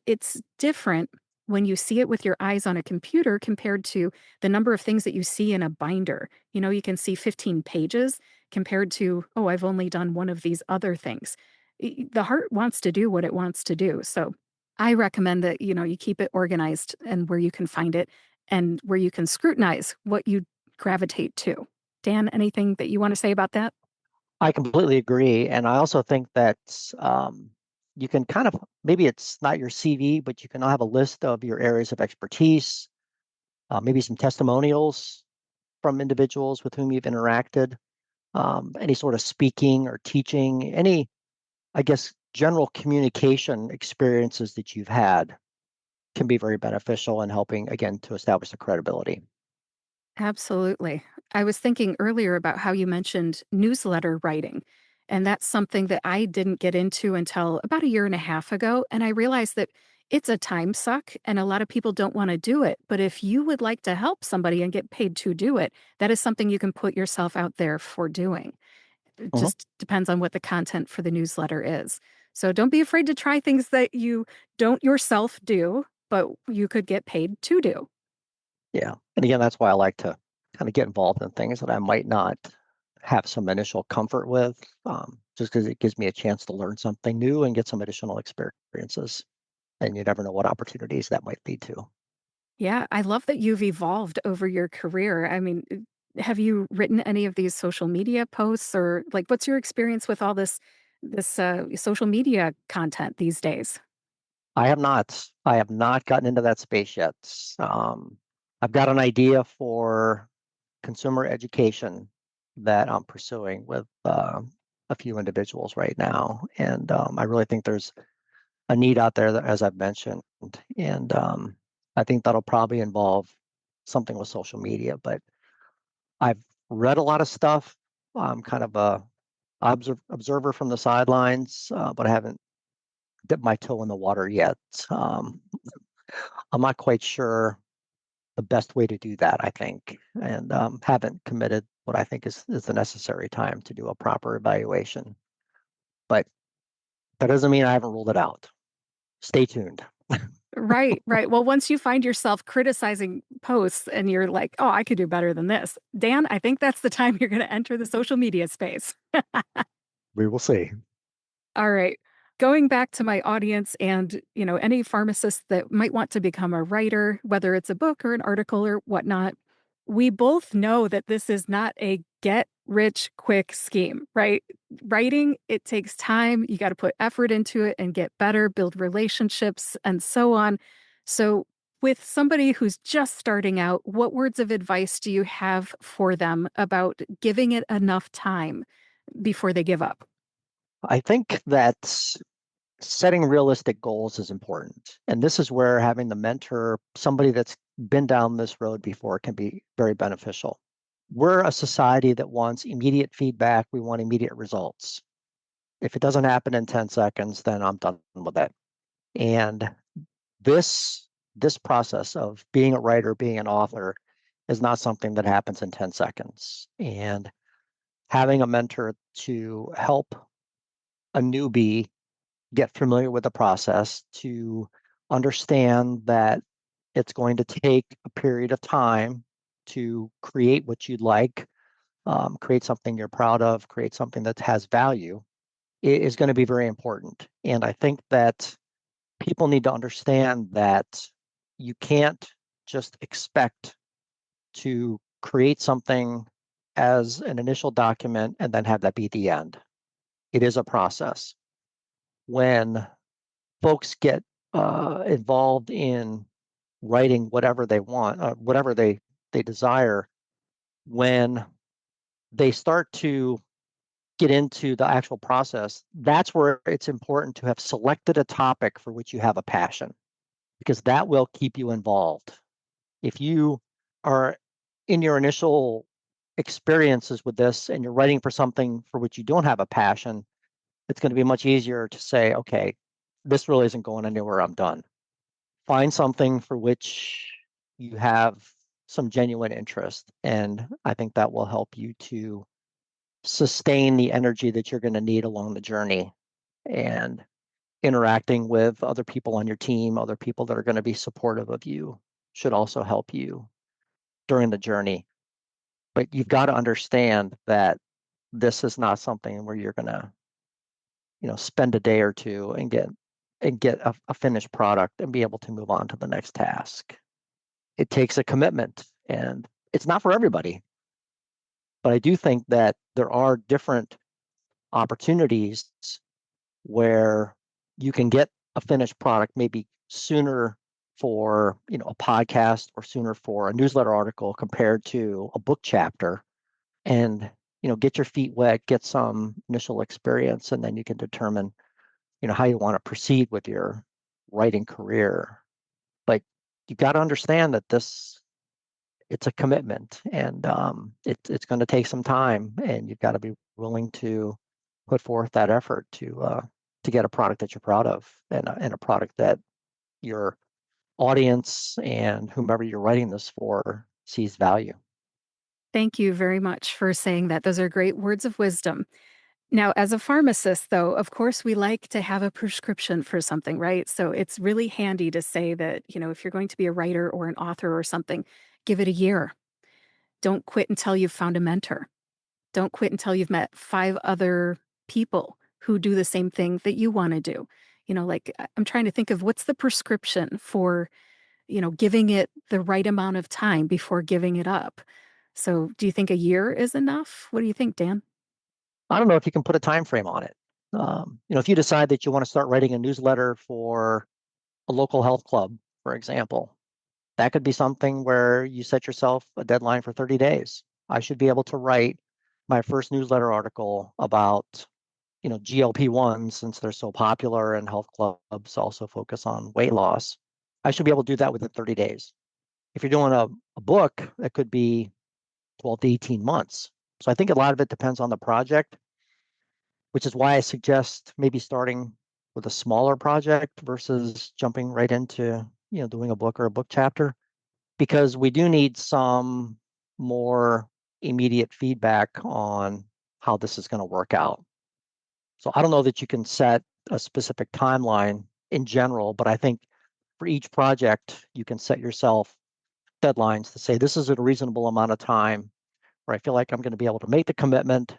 it's different when you see it with your eyes on a computer compared to the number of things that you see in a binder. You can see 15 pages compared to, oh, I've only done one of these other things. The heart wants to do what it wants to do. So I recommend that, you keep it organized and where you can find it and where you can scrutinize what you gravitate to. Dan, anything that you want to say about that? I completely agree. And I also think that you can kind of, maybe it's not your CV, but you can have a list of your areas of expertise, maybe some testimonials from individuals with whom you've interacted, any sort of speaking or teaching, any, I guess, general communication experiences that you've had can be very beneficial in helping, again, to establish the credibility. Absolutely. I was thinking earlier about how you mentioned newsletter writing. And that's something that I didn't get into until about a year and a half ago. And I realized that it's a time suck and a lot of people don't want to do it. But if you would like to help somebody and get paid to do it, that is something you can put yourself out there for doing. It Mhm. just depends on what the content for the newsletter is. So don't be afraid to try things that you don't yourself do, but you could get paid to do. Yeah. And again, that's why I like to kind of get involved in things that I might not have some initial comfort with, just because it gives me a chance to learn something new and get some additional experiences. And you never know what opportunities that might lead to. Yeah, I love that you've evolved over your career. I mean, have you written any of these social media posts or like what's your experience with all this social media content these days? I have not. I have not gotten into that space yet. Um, I've got an idea for consumer education that I'm pursuing with a few individuals right now, and I really think there's a need out there that, as I've mentioned, and I think that'll probably involve something with social media. But I've read a lot of stuff. I'm kind of a observer from the sidelines, but I haven't dipped my toe in the water yet. Um, I'm not quite sure the best way to do that, I think, and haven't committed what I think is the necessary time to do a proper evaluation. But that doesn't mean I haven't ruled it out. Stay tuned. Right, right. Well, once you find yourself criticizing posts and you're like, oh, I could do better than this, Dan, I think that's the time you're going to enter the social media space. We will see. All right. Going back to my audience and, any pharmacists that might want to become a writer, whether it's a book or an article or whatnot, we both know that this is not a get rich quick scheme, right? Writing, it takes time. You got to put effort into it and get better, build relationships, and so on. So, with somebody who's just starting out, what words of advice do you have for them about giving it enough time before they give up? I think that setting realistic goals is important. And this is where having the mentor, somebody that's been down this road before, can be very beneficial. We're a society that wants immediate feedback. We want immediate results. If it doesn't happen in 10 seconds, then I'm done with it. And this process of being a writer, being an author, is not something that happens in 10 seconds. And having a mentor to help a newbie get familiar with the process, to understand that it's going to take a period of time to create what you'd like, create something you're proud of, create something that has value, is going to be very important. And I think that people need to understand that you can't just expect to create something as an initial document and then have that be the end. It is a process. When folks get involved in writing whatever they want, whatever they desire, when they start to get into the actual process, that's where it's important to have selected a topic for which you have a passion, because that will keep you involved. If you are in your initial experiences with this and you're writing for something for which you don't have a passion, it's going to be much easier to say, okay, this really isn't going anywhere, I'm done. Find something for which you have some genuine interest. And I think that will help you to sustain the energy that you're going to need along the journey. And interacting with other people on your team, other people that are going to be supportive of you, should also help you during the journey. But you've got to understand that this is not something where you're going to, spend a day or two and get a finished product and be able to move on to the next task. It takes a commitment, and it's not for everybody. But I do think that there are different opportunities where you can get a finished product maybe sooner for a podcast, or sooner for a newsletter article compared to a book chapter, and get your feet wet, get some initial experience, and then you can determine how you want to proceed with your writing career. But you got to understand that it's a commitment, and it's going to take some time, and you've got to be willing to put forth that effort to get a product that you're proud of, and a product that your audience and whomever you're writing this for sees value. Thank you very much for saying that. Those are great words of wisdom. Now, as a pharmacist, though, of course, we like to have a prescription for something, right? So it's really handy to say that, if you're going to be a writer or an author or something, give it a year. Don't quit until you've found a mentor. Don't quit until you've met 5 other people who do the same thing that you want to do. I'm trying to think of what's the prescription for, giving it the right amount of time before giving it up. So do you think a year is enough? What do you think, Dan? I don't know if you can put a time frame on it. If you decide that you want to start writing a newsletter for a local health club, for example, that could be something where you set yourself a deadline for 30 days. I should be able to write my first newsletter article about, GLP-1s, since they're so popular and health clubs also focus on weight loss. I should be able to do that within 30 days. If you're doing a book, that could be 12 to 18 months. So I think a lot of it depends on the project, which is why I suggest maybe starting with a smaller project versus jumping right into, doing a book or a book chapter, because we do need some more immediate feedback on how this is going to work out. So I don't know that you can set a specific timeline in general, but I think for each project, you can set yourself deadlines to say, this is a reasonable amount of time where I feel like I'm going to be able to make the commitment,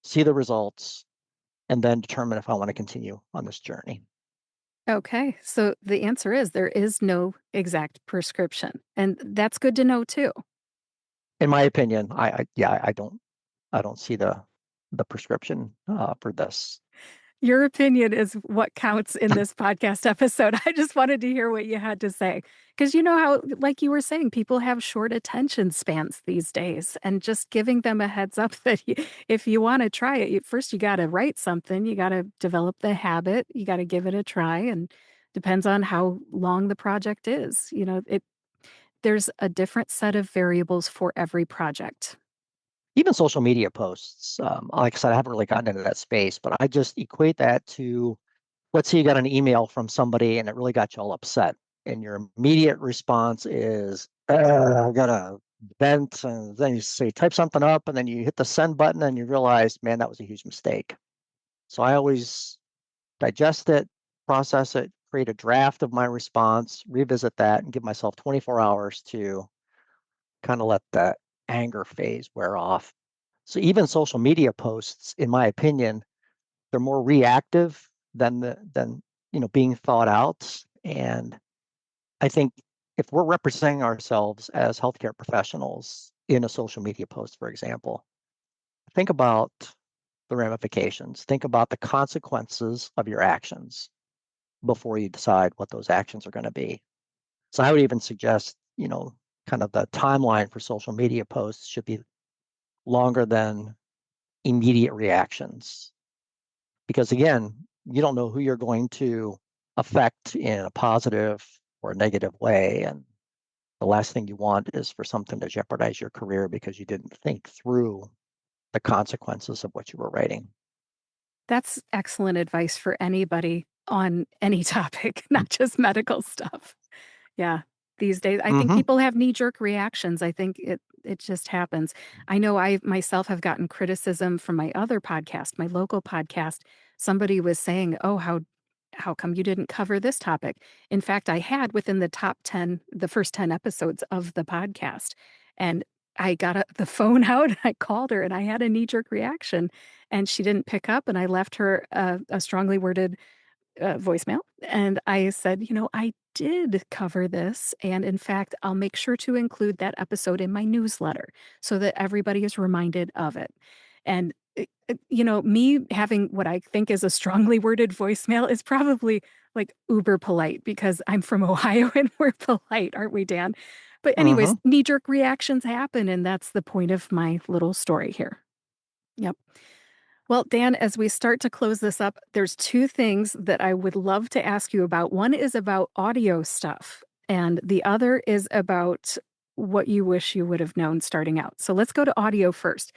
see the results, and then determine if I want to continue on this journey. Okay, so the answer is there is no exact prescription, and that's good to know too. In my opinion, yeah, I don't see the prescription for this. Your opinion is what counts in this podcast episode. I just wanted to hear what you had to say. Because you know how, like you were saying, people have short attention spans these days. And just giving them a heads up that if you want to try it, first you got to write something, you got to develop the habit, you got to give it a try. And depends on how long the project is. There's a different set of variables for every project. Even social media posts, like I said, I haven't really gotten into that space, but I just equate that to, let's say you got an email from somebody and it really got you all upset, and your immediate response is, I got to vent, and then you say, type something up, and then you hit the send button and you realize, man, that was a huge mistake. So I always digest it, process it, create a draft of my response, revisit that, and give myself 24 hours to kind of let that anger phase wear off. So even social media posts, in my opinion, they're more reactive than being thought out. And I think if we're representing ourselves as healthcare professionals in a social media post, for example. Think about the ramifications. Think about the consequences of your actions before you decide what those actions are going to be. So I would even suggest, kind of the timeline for social media posts should be longer than immediate reactions. Because again, you don't know who you're going to affect in a positive or a negative way. And the last thing you want is for something to jeopardize your career because you didn't think through the consequences of what you were writing. That's excellent advice for anybody on any topic, not just medical stuff. Yeah. These days, I think Mm-hmm. people have knee-jerk reactions. I think it just happens. I know I myself have gotten criticism from my other podcast, my local podcast. Somebody was saying, "Oh, how come you didn't cover this topic?" In fact, I had within the top 10, the first 10 episodes of the podcast. And I got the phone out, I called her, and I had a knee-jerk reaction, and she didn't pick up, and I left her a strongly worded voicemail. And I said, I did cover this. And in fact, I'll make sure to include that episode in my newsletter so that everybody is reminded of it. And, me having what I think is a strongly worded voicemail is probably like uber polite because I'm from Ohio and we're polite, aren't we, Dan? But, Mm-hmm. anyways, knee jerk reactions happen. And that's the point of my little story here. Yep. Well, Dan, as we start to close this up, there's two things that I would love to ask you about. One is about audio stuff, and the other is about what you wish you would have known starting out. So let's go to audio first.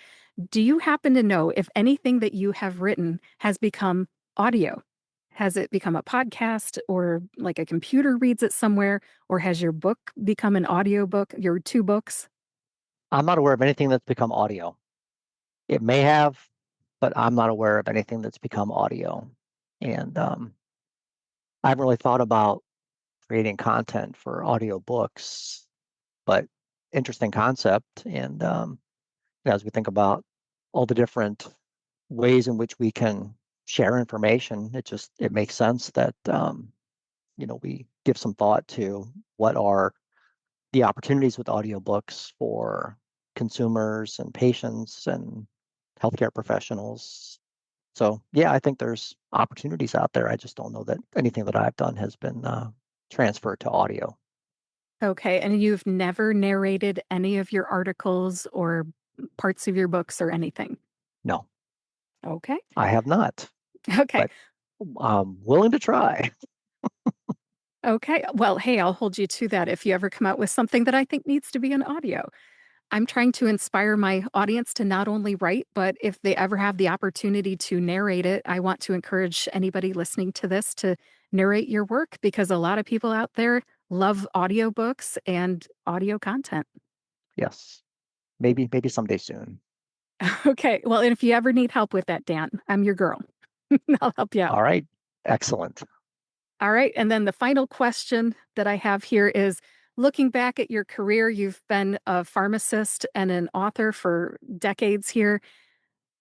Do you happen to know if anything that you have written has become audio? Has it become a podcast or like a computer reads it somewhere? Or has your book become an audio book, your two books? I'm not aware of anything that's become audio. It may have, but I'm not aware of anything that's become audio. And I haven't really thought about creating content for audio books, but interesting concept. And as we think about all the different ways in which we can share information, it makes sense that we give some thought to what are the opportunities with audiobooks for consumers and patients and healthcare professionals. So yeah, I think there's opportunities out there. I just don't know that anything that I've done has been transferred to audio. Okay, and you've never narrated any of your articles or parts of your books or anything? No, Okay. I have not, Okay. but I'm willing to try. Okay. Well, hey, I'll hold you to that if you ever come out with something that I think needs to be in audio. I'm trying to inspire my audience to not only write, but if they ever have the opportunity to narrate it, I want to encourage anybody listening to this to narrate your work because a lot of people out there love audiobooks and audio content. Yes, maybe someday soon. Okay. Well, and if you ever need help with that, Dan, I'm your girl. I'll help you out. All right, excellent. All right. And then the final question that I have here is looking back at your career, you've been a pharmacist and an author for decades here.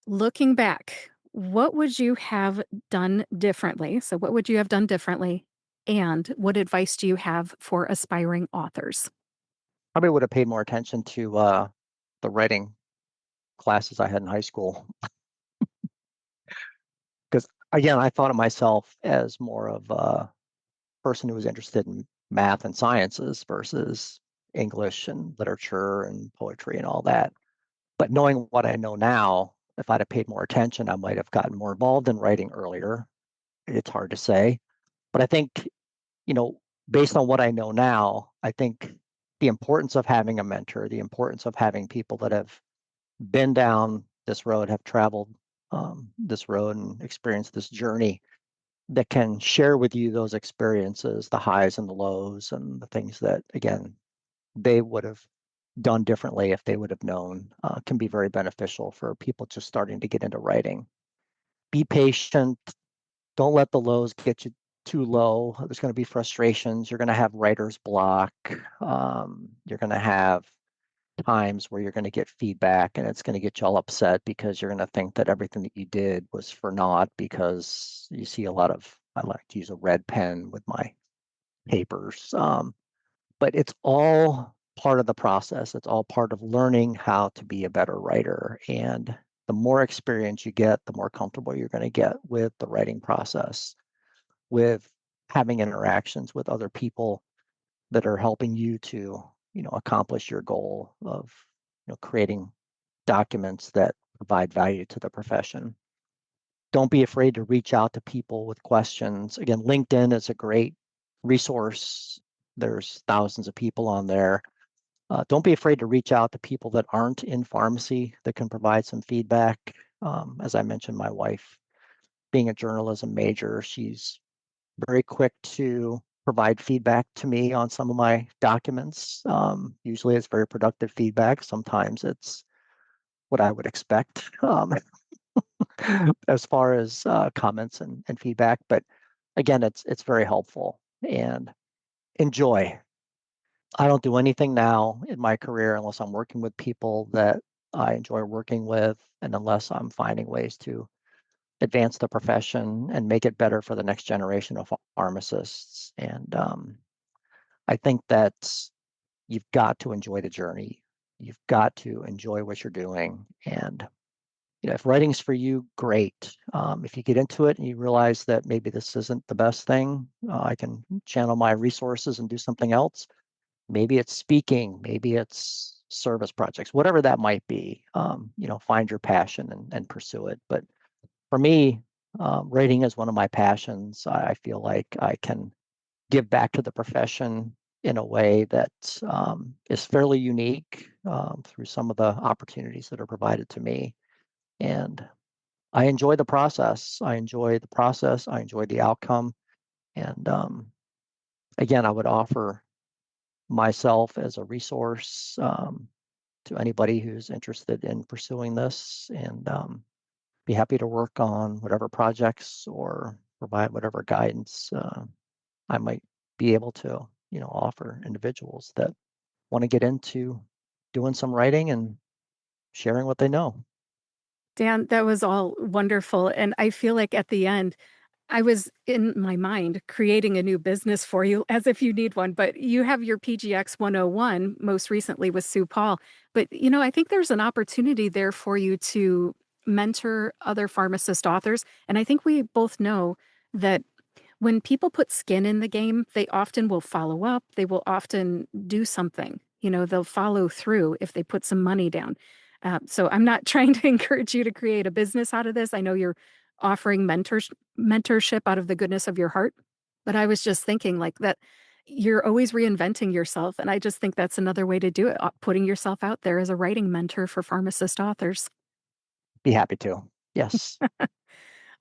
Looking back, what would you have done differently? So, what would you have done differently? And what advice do you have for aspiring authors? Probably would have paid more attention to the writing classes I had in high school because again, I thought of myself as more of a person who was interested in math and sciences versus English and literature and poetry and all that. But knowing what I know now, if I'd have paid more attention, I might have gotten more involved in writing earlier. It's hard to say. But I think, you know, based on what I know now, I think the importance of having a mentor, the importance of having people that have been down this road, have traveled this road and experienced this journey that can share with you those experiences, the highs and the lows, and the things that, again, they would have done differently if they would have known, can be very beneficial for people just starting to get into writing. Be patient. Don't let the lows get you too low. There's going to be frustrations. You're going to have writer's block. You're going to have times where you're going to get feedback and it's going to get you all upset because you're going to think that everything that you did was for naught because you see a lot of, I like to use a red pen with my papers. But it's all part of the process. It's all part of learning how to be a better writer. And the more experience you get, the more comfortable you're going to get with the writing process, with having interactions with other people that are helping you to, accomplish your goal of, creating documents that provide value to the profession. Don't be afraid to reach out to people with questions. Again, LinkedIn is a great resource. There's thousands of people on there. Don't be afraid to reach out to people that aren't in pharmacy that can provide some feedback. As I mentioned, my wife, being a journalism major, she's very quick to provide feedback to me on some of my documents. Usually it's very productive feedback. Sometimes it's what I would expect as far as comments and feedback. But again, it's very helpful, and enjoy. I don't do anything now in my career unless I'm working with people that I enjoy working with, and unless I'm finding ways to advance the profession and make it better for the next generation of pharmacists. And I think that you've got to enjoy the journey. You've got to enjoy what you're doing. And if writing's for you, great. If you get into it and you realize that maybe this isn't the best thing, I can channel my resources and do something else. Maybe it's speaking, maybe it's service projects, whatever that might be. Find your passion and pursue it. But for me, writing is one of my passions. I feel like I can give back to the profession in a way that is fairly unique through some of the opportunities that are provided to me. And I enjoy the process. I enjoy the process. I enjoy the outcome. And again, I would offer myself as a resource to anybody who's interested in pursuing this, and be happy to work on whatever projects or provide whatever guidance I might be able to, offer individuals that want to get into doing some writing and sharing what they know. Dan, that was all wonderful. And I feel like at the end, I was in my mind creating a new business for you as if you need one, but you have your PGX 101 most recently with Sue Paul. But, I think there's an opportunity there for you to mentor other pharmacist authors. And I think we both know that when people put skin in the game, they often will follow up. They will often do something. They'll follow through if they put some money down. So I'm not trying to encourage you to create a business out of this. I know you're offering mentorship out of the goodness of your heart, but I was just thinking like that you're always reinventing yourself. And I just think that's another way to do it, putting yourself out there as a writing mentor for pharmacist authors. Be happy to. Yes.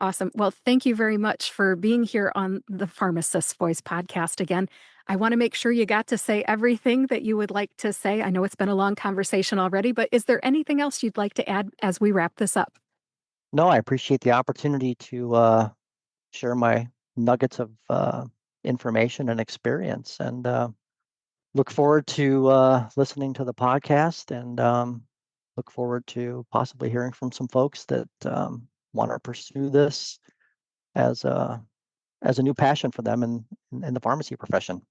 Awesome. Well, thank you very much for being here on the Pharmacist's Voice podcast again. I want to make sure you got to say everything that you would like to say. I know it's been a long conversation already, but is there anything else you'd like to add as we wrap this up? No, I appreciate the opportunity to share my nuggets of information and experience, and look forward to listening to the podcast, and look forward to possibly hearing from some folks that want to pursue this as a new passion for them in the pharmacy profession.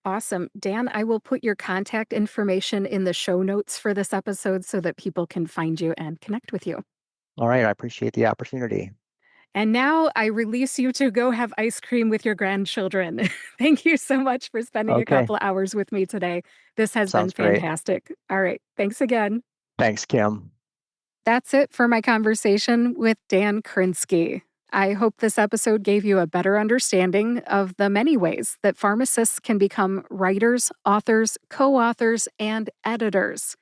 Awesome. Dan, I will put your contact information in the show notes for this episode so that people can find you and connect with you. All right, I appreciate the opportunity. And now I release you to go have ice cream with your grandchildren. Thank you so much for spending a Okay, couple of hours with me today. This has been sounds great. fantastic. All right. Thanks again. Thanks, Kim. That's it for my conversation with Dan Krinsky. I hope this episode gave you a better understanding of the many ways that pharmacists can become writers, authors, co authors, and editors.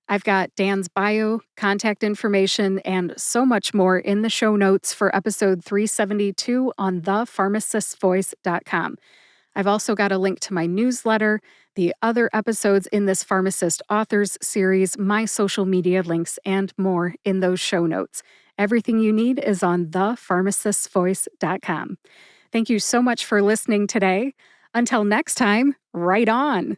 I've got Dan's bio, contact information, and so much more in the show notes for episode 372 on thepharmacistvoice.com. I've also got a link to my newsletter, the other episodes in this Pharmacist Authors series, my social media links, and more in those show notes. Everything you need is on thepharmacistvoice.com. Thank you so much for listening today. Until next time, write on.